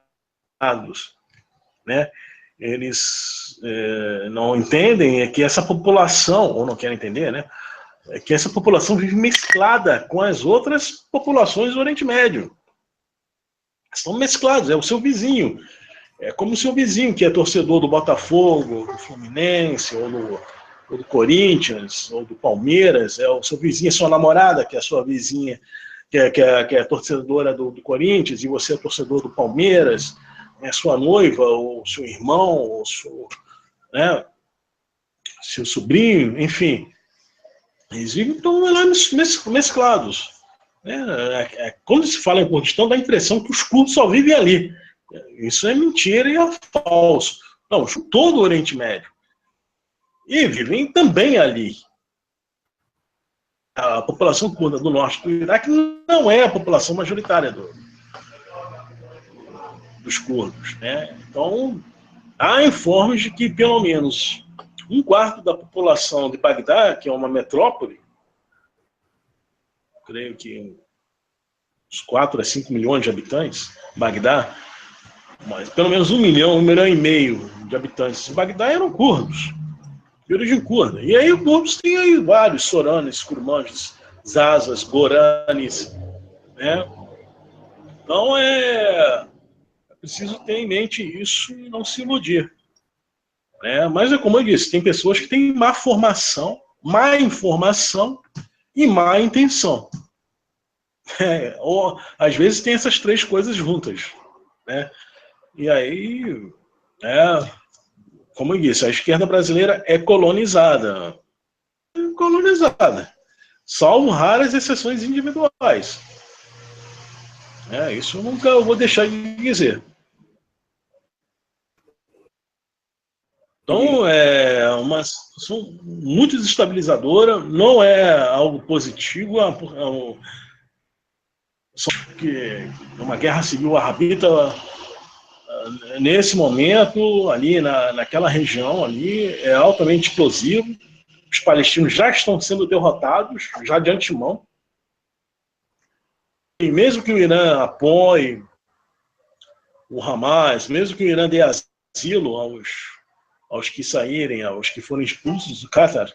né, eles não entendem que essa população, ou não querem entender, né, que essa população vive mesclada com as outras populações do Oriente Médio. Estão mesclados, é o seu vizinho. É como o seu vizinho, que é torcedor do Botafogo, do Fluminense, ou do Corinthians, ou do Palmeiras, é o seu vizinho, a sua namorada, que é a sua vizinha, que é torcedora do Corinthians, e você é torcedor do Palmeiras, é sua noiva, ou seu irmão, ou seu sobrinho, enfim. Eles estão lá mesclados. Quando se fala em Kurdistão, dá a impressão que os curdos só vivem ali. Isso é mentira e é falso. Não, todo o Oriente Médio. E vivem também ali. A população curda do norte do Iraque não é a população majoritária dos curdos, né? Então, há informes de que pelo menos 1/4 da população de Bagdá, que é uma metrópole, creio que uns 4 a 5 milhões de habitantes, Bagdá, mas pelo menos 1 milhão, 1,5 milhão de habitantes de Bagdá eram curdos, de origem curda. E aí os curdos têm aí vários soranes, kurmanjos, zazas, goranes, né? Então é preciso ter em mente isso e não se iludir. Mas é como eu disse, tem pessoas que têm má formação má informação e má intenção. Ou, às vezes tem essas três coisas juntas, né? E aí, como eu disse, a esquerda brasileira é colonizada. Salvo raras exceções individuais. Isso eu nunca vou deixar de dizer. Então, é uma situação muito desestabilizadora, não é algo positivo, que uma guerra civil arbitra nesse momento, ali naquela região, ali, é altamente explosivo. Os palestinos já estão sendo derrotados, já de antemão. E mesmo que o Irã apoie o Hamas, mesmo que o Irã dê asilo aos que saírem, aos que foram expulsos do Qatar,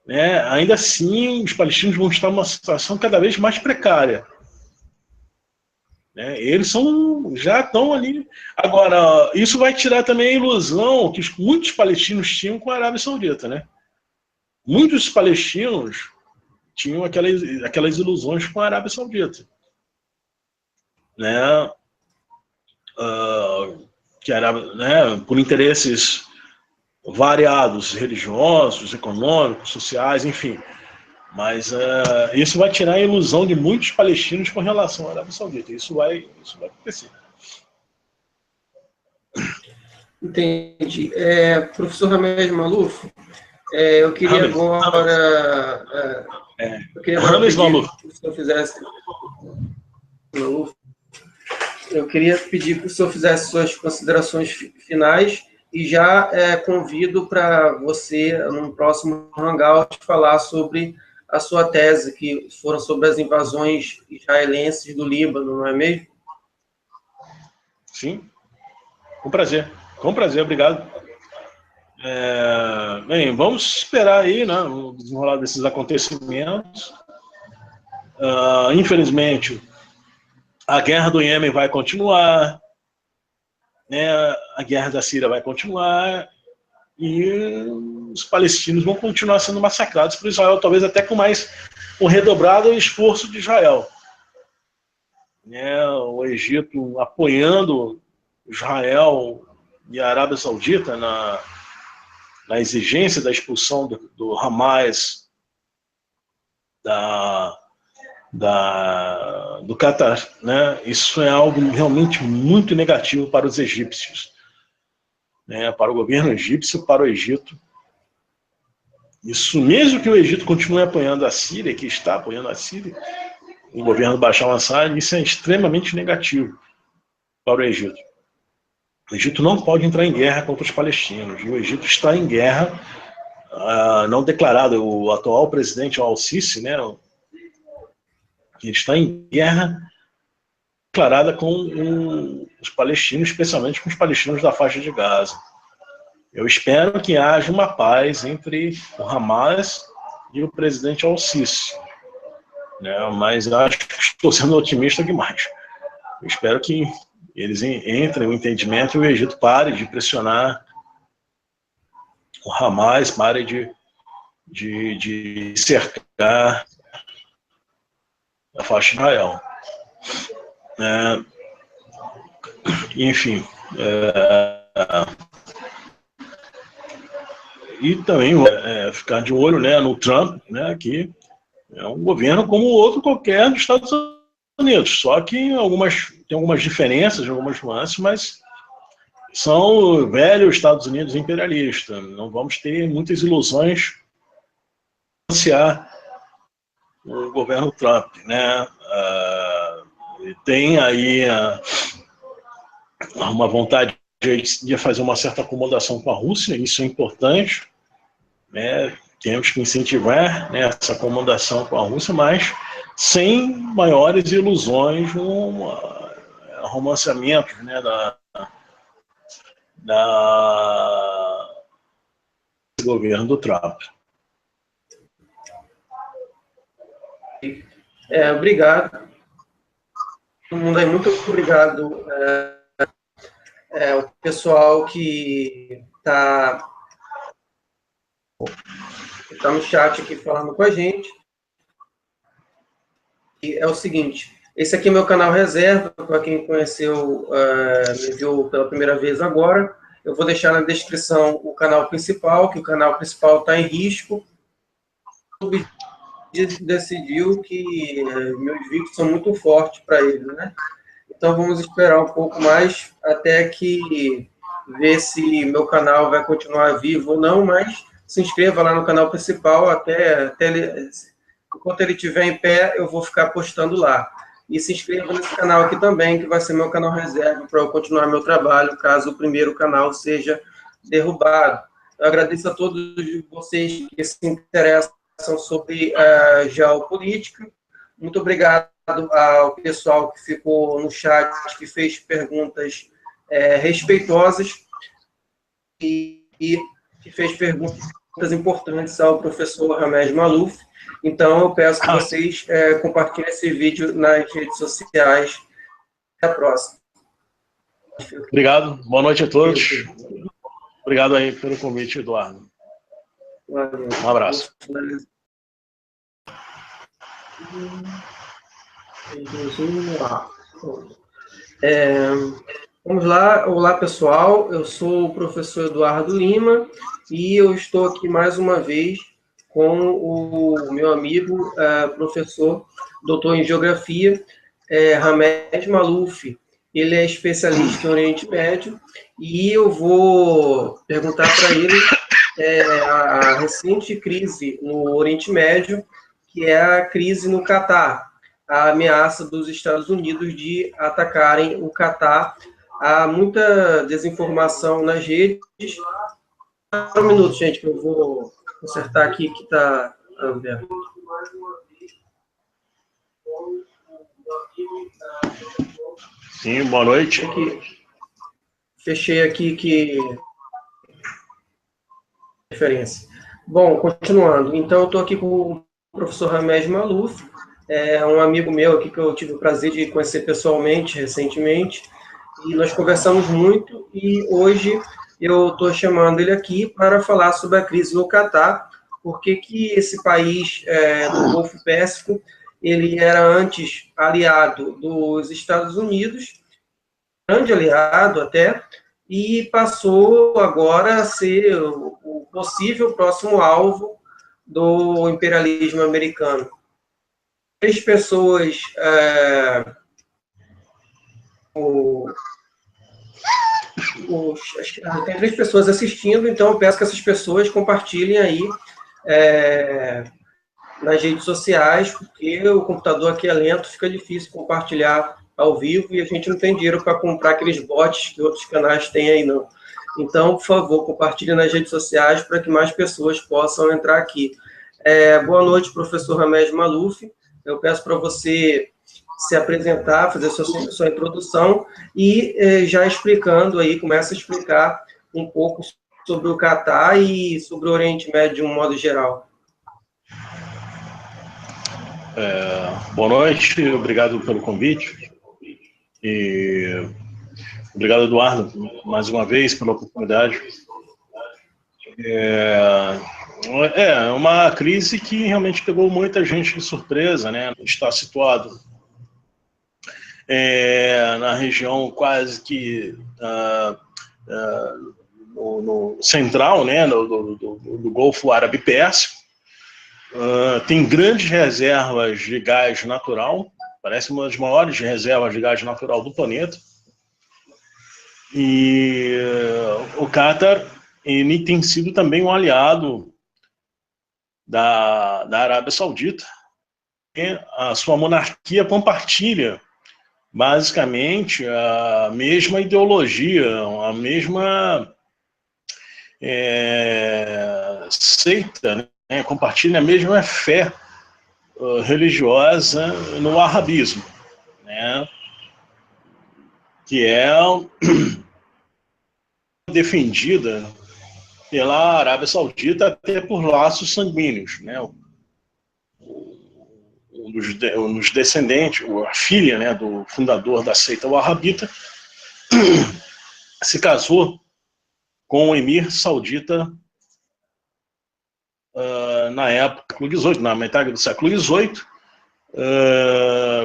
né, ainda assim os palestinos vão estar numa situação cada vez mais precária. Né? Eles já estão ali. Agora, isso vai tirar também a ilusão que muitos palestinos tinham com a Arábia Saudita. Né? Muitos palestinos tinham aquelas ilusões com a Arábia Saudita. Né? Que era, né, por interesses variados, religiosos, econômicos, sociais, enfim. Mas isso vai tirar a ilusão de muitos palestinos com relação à Arábia Saudita. Isso vai acontecer. Entendi. Professor Ramesh Maluf, eu queria agora... eu queria agora pedir que o senhor fizesse... Eu queria pedir que o senhor fizesse suas considerações finais e já convido para você, no próximo Hangout, falar sobre a sua tese, que foram sobre as invasões israelenses do Líbano, não é mesmo? Sim, com prazer, obrigado. Bem, vamos esperar aí, né, o desenrolar desses acontecimentos. Infelizmente, a guerra do Iêmen vai continuar, né, a guerra da Síria vai continuar, e os palestinos vão continuar sendo massacrados por Israel, talvez até com mais um redobrado esforço de Israel. Né, o Egito apoiando Israel e a Arábia Saudita na exigência da expulsão do Hamas do Qatar, né? Isso é algo realmente muito negativo para os egípcios, né? Para o governo egípcio, para o Egito. Isso, mesmo que o Egito continue apoiando a Síria, que está apoiando a Síria, o governo Bashar al-Assad, isso é extremamente negativo para o Egito. O Egito não pode entrar em guerra contra os palestinos, e o Egito está em guerra não declarada. O atual presidente al-Sisi, né, ele está em guerra declarada com os palestinos, especialmente com os palestinos da faixa de Gaza. Eu espero que haja uma paz entre o Hamas e o presidente al-Sisi, né, mas acho que estou sendo otimista demais. Eu espero que eles entrem no entendimento e o Egito pare de pressionar o Hamas, pare de cercar a faixa de Israel. Enfim. E também ficar de olho, né, no Trump, né, que é um governo como outro qualquer dos Estados Unidos, só que tem algumas diferenças, algumas nuances, mas são velhos Estados Unidos imperialista. Não vamos ter muitas ilusões de financiar o governo Trump, né? Tem aí uma vontade de fazer uma certa acomodação com a Rússia, isso é importante, né? Temos que incentivar, né, essa acomodação com a Rússia, mas sem maiores ilusões no romanceamento, né, do governo do Trump. Obrigado. Todo mundo aí, muito obrigado. O pessoal que está... está no chat aqui falando com a gente. E é o seguinte, esse aqui é meu canal reserva, para quem conheceu, me viu pela primeira vez agora. Eu vou deixar na descrição o canal principal, que o canal principal está em risco. O decidiu que meus vídeos são muito fortes para ele, né? Então vamos esperar um pouco mais até que ver se meu canal vai continuar vivo ou não, mas se inscreva lá no canal principal até ele, enquanto ele estiver em pé, eu vou ficar postando lá. E se inscreva nesse canal aqui também, que vai ser meu canal reserva para eu continuar meu trabalho, caso o primeiro canal seja derrubado. Eu agradeço a todos vocês que se interessam sobre geopolítica. Muito obrigado ao pessoal que ficou no chat, que fez perguntas respeitosas e que fez perguntas importantes ao professor Ramesh Malouf. Então, eu peço que vocês compartilhem esse vídeo nas redes sociais. Até a próxima. Obrigado. Boa noite a todos. Obrigado aí pelo convite, Eduardo. Valeu. Um abraço. Vamos lá. Olá, pessoal. Eu sou o professor Eduardo Lima e eu estou aqui mais uma vez com o meu amigo, professor, doutor em Geografia, Ramesh Malouf. Ele é especialista em Oriente Médio e eu vou perguntar para ele a recente crise no Oriente Médio, que é a crise no Catar, a ameaça dos Estados Unidos de atacarem o Catar. Há muita desinformação nas redes. Um minuto, gente, que eu vou consertar aqui que está aberto. Sim, boa noite. Fechei aqui que referência. Bom, continuando. Então, eu estou aqui com o professor Ramesh Malouf, um amigo meu aqui que eu tive o prazer de conhecer pessoalmente, recentemente, e nós conversamos muito, e hoje eu estou chamando ele aqui para falar sobre a crise no Catar, porque que esse país do Golfo Pérsico, ele era antes aliado dos Estados Unidos, grande aliado até, e passou agora a ser o possível próximo alvo do imperialismo americano. 3 pessoas tem 3 pessoas assistindo, então eu peço que essas pessoas compartilhem aí nas redes sociais, porque o computador aqui é lento, fica difícil compartilhar ao vivo e a gente não tem dinheiro para comprar aqueles bots que outros canais têm aí, não. Então, por favor, compartilhe nas redes sociais para que mais pessoas possam entrar aqui. Boa noite, professor Ramesh Malouf. Eu peço para você se apresentar, fazer sua introdução e já explicando aí, começa a explicar um pouco sobre o Catar e sobre o Oriente Médio de um modo geral. Boa noite, obrigado pelo convite. E obrigado, Eduardo, mais uma vez pela oportunidade. É uma crise que realmente pegou muita gente de surpresa, né? Está situado na região quase que no central, né? do Golfo Árabe Pérsico. Tem grandes reservas de gás natural, parece uma das maiores reservas de gás natural do planeta. E o Catar, ele tem sido também um aliado da Arábia Saudita. E a sua monarquia compartilha basicamente a mesma ideologia, a mesma seita, né? Compartilha a mesma fé religiosa no arabismo, né? Que é defendida pela Arábia Saudita até por laços sanguíneos, né? Um dos descendentes, a filha, né, do fundador da seita wahhabita, se casou com o emir saudita na época do século XVIII, na metade do século XVIII,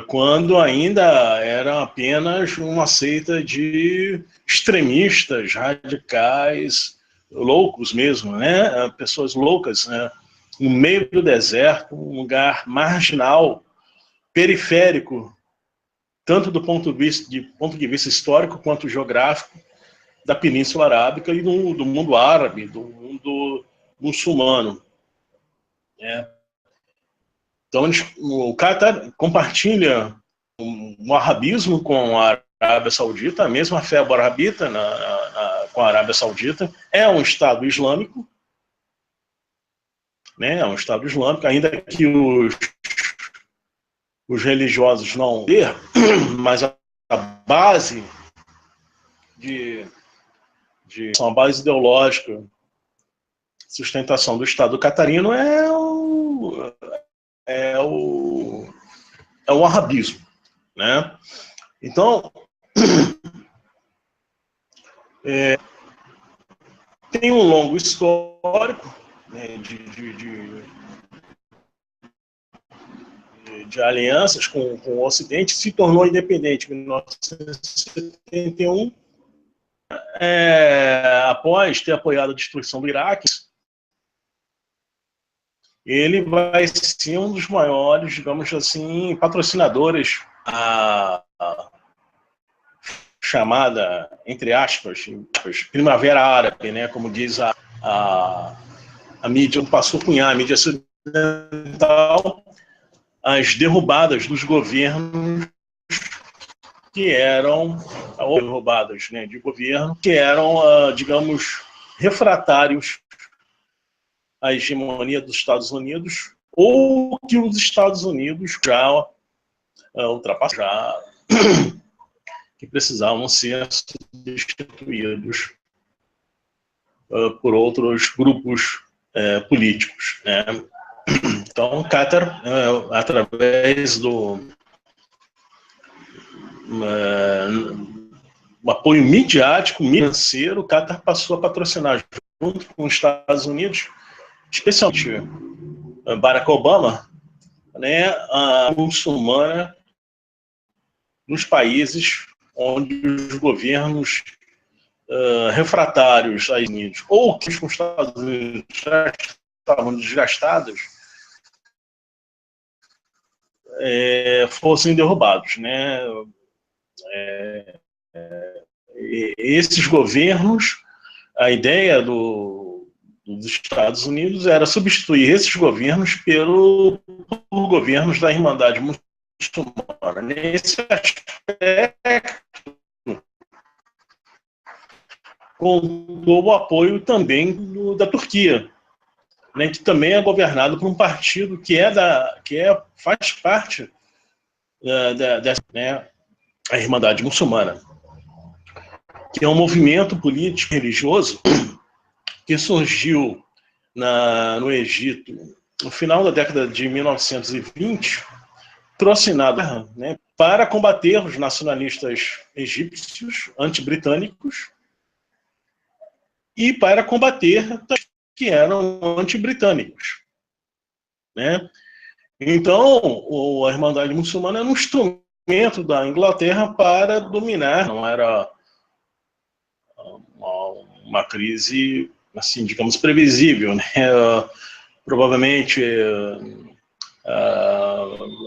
quando ainda era apenas uma seita de extremistas, radicais, loucos mesmo, né? Pessoas loucas, né? No meio do deserto, um lugar marginal, periférico, tanto do ponto de vista histórico quanto geográfico, da Península Arábica e do mundo árabe, do mundo muçulmano. Né? Então, o Qatar compartilha um arabismo com a Arábia Saudita, a mesma fé barabita com a Arábia Saudita. É um Estado islâmico, né? É um Estado islâmico, ainda que os religiosos não ter, mas a base a base ideológica, sustentação do Estado catarino é o arabismo, né? Então, tem um longo histórico, né, de alianças com o Ocidente, se tornou independente em 1971, após ter apoiado a destruição do Iraque. Ele vai ser um dos maiores, digamos assim, patrocinadores a chamada, entre aspas, primavera árabe, né, como diz a mídia, passou a cunhar, a mídia ocidental, as derrubadas dos governos que eram, ou derrubadas, né, de governo, que eram, digamos, refratários à hegemonia dos Estados Unidos, ou que os Estados Unidos já ultrapassaram, que precisavam ser substituídos por outros grupos políticos, né? Então, o Qatar, através do apoio midiático, financeiro, o Qatar passou a patrocinar, junto com os Estados Unidos, especialmente Barack Obama, né, a muçulmana nos países onde os governos refratários aos Estados Unidos, ou que os Estados Unidos já estavam desgastados, fossem derrubados, né? Esses governos, a ideia dos Estados Unidos era substituir esses governos por governos da Irmandade Muçulmana. Nesse aspecto, contou o apoio também da Turquia, né, que também é governado por um partido que faz parte dessa, né, a Irmandade Muçulmana, que é um movimento político religioso que surgiu no Egito no final da década de 1920, patrocinado, né, para combater os nacionalistas egípcios anti-britânicos e para combater que eram anti-britânicos, né? Então, a Irmandade Muçulmana era um instrumento da Inglaterra para dominar, não era uma crise, assim, digamos, previsível, né? Provavelmente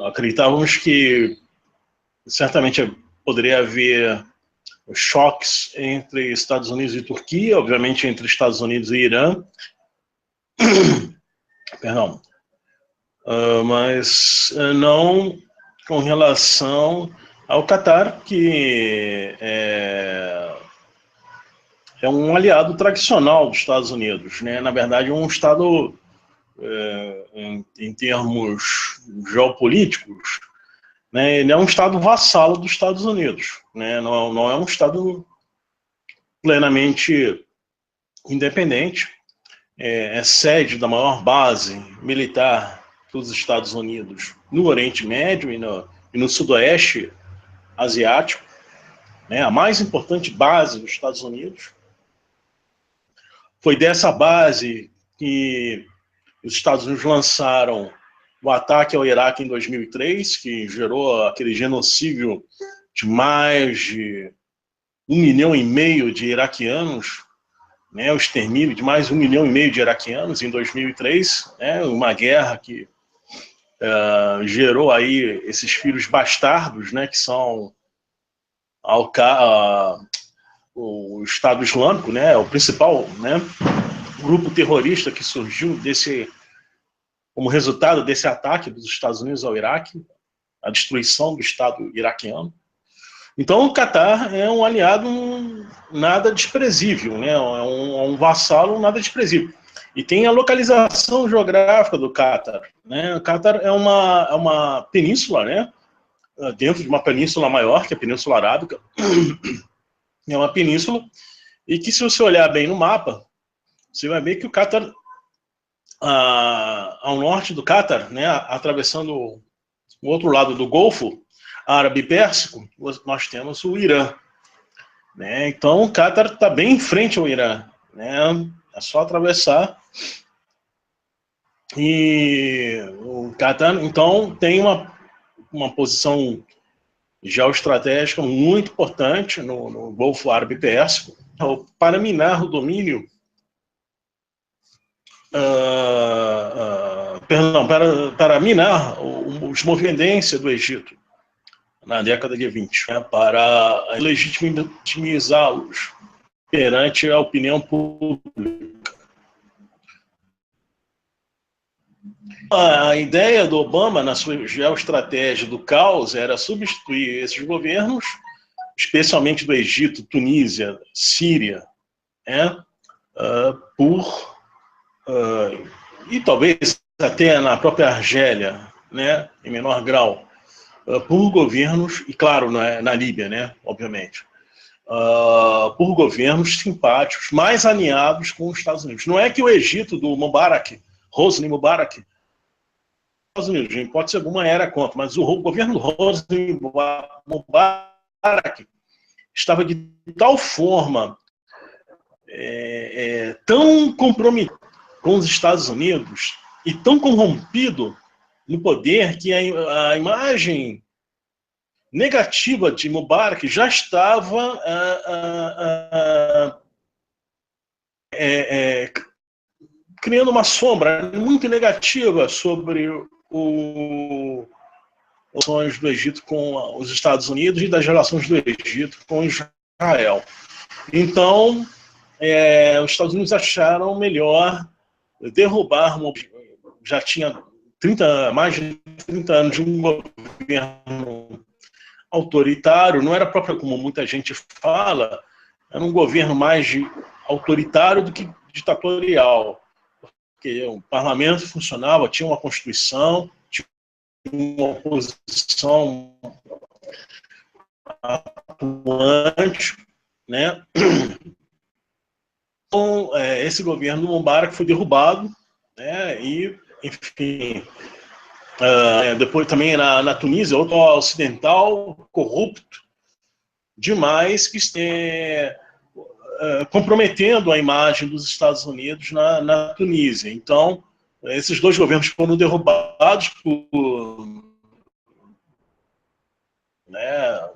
acreditávamos que certamente poderia haver choques entre Estados Unidos e Turquia, obviamente entre Estados Unidos e Irã, perdão, mas não com relação ao Catar, que é um aliado tradicional dos Estados Unidos, né? Na verdade, um Estado, em termos geopolíticos, né, ele é um Estado vassalo dos Estados Unidos, né? Não é um Estado plenamente independente, é sede da maior base militar dos Estados Unidos no Oriente Médio e no Sudoeste Asiático, né, a mais importante base dos Estados Unidos. Foi dessa base que Os Estados Unidos lançaram o ataque ao Iraque em 2003, que gerou aquele genocídio de mais de 1,5 milhão de iraquianos, né, o extermínio de mais de 1,5 milhão de iraquianos em 2003, né, uma guerra que gerou aí esses filhos bastardos, né, que são o Estado Islâmico, né, o principal, né, grupo terrorista que surgiu como resultado desse ataque dos Estados Unidos ao Iraque, a destruição do Estado iraquiano. Então o Catar é um aliado nada desprezível, né, é um vassalo nada desprezível. E tem a localização geográfica do Catar, né? O Catar é uma península, né, dentro de uma península maior, que é a Península Arábica. É uma península, e que se você olhar bem no mapa, você vai ver que o Catar, ao norte do Catar, né, atravessando o outro lado do Golfo Árabe-Pérsico, nós temos o Irã. Né? Então o Catar está bem em frente ao Irã. Né? É só atravessar. E o Catar, então, tem uma posição geoestratégica muito importante no Golfo Árabe-Pérsico para minar o domínio, perdão, para minar os movimentos do Egito na década de 20, né, para legitimizá-los perante a opinião pública. A ideia do Obama, na sua geoestratégia do caos, era substituir esses governos, especialmente do Egito, Tunísia, Síria, né, e talvez até na própria Argélia, né, em menor grau, por governos, e claro, na Líbia, né, obviamente, por governos simpáticos, mais alinhados com os Estados Unidos. Não é que o Egito do Mubarak, Hosni Mubarak, Estados Unidos, em hipótese alguma era contra, mas o governo do Hosni Mubarak estava de tal forma tão comprometido com os Estados Unidos e tão corrompido no poder que a imagem negativa de Mubarak já estava criando uma sombra muito negativa sobre as relações do Egito com os Estados Unidos e das relações do Egito com Israel. Então, os Estados Unidos acharam melhor derrubar, já tinha mais de 30 anos de um governo autoritário, não era próprio como muita gente fala, era um governo mais autoritário do que ditatorial, porque o parlamento funcionava, tinha uma constituição, tinha uma oposição atuante, né? Então, esse governo do Mubarak foi derrubado, né? E, enfim, depois também na Tunísia, outro ocidental corrupto demais, que comprometendo a imagem dos Estados Unidos na Tunísia. Então, esses dois governos foram derrubados por, né,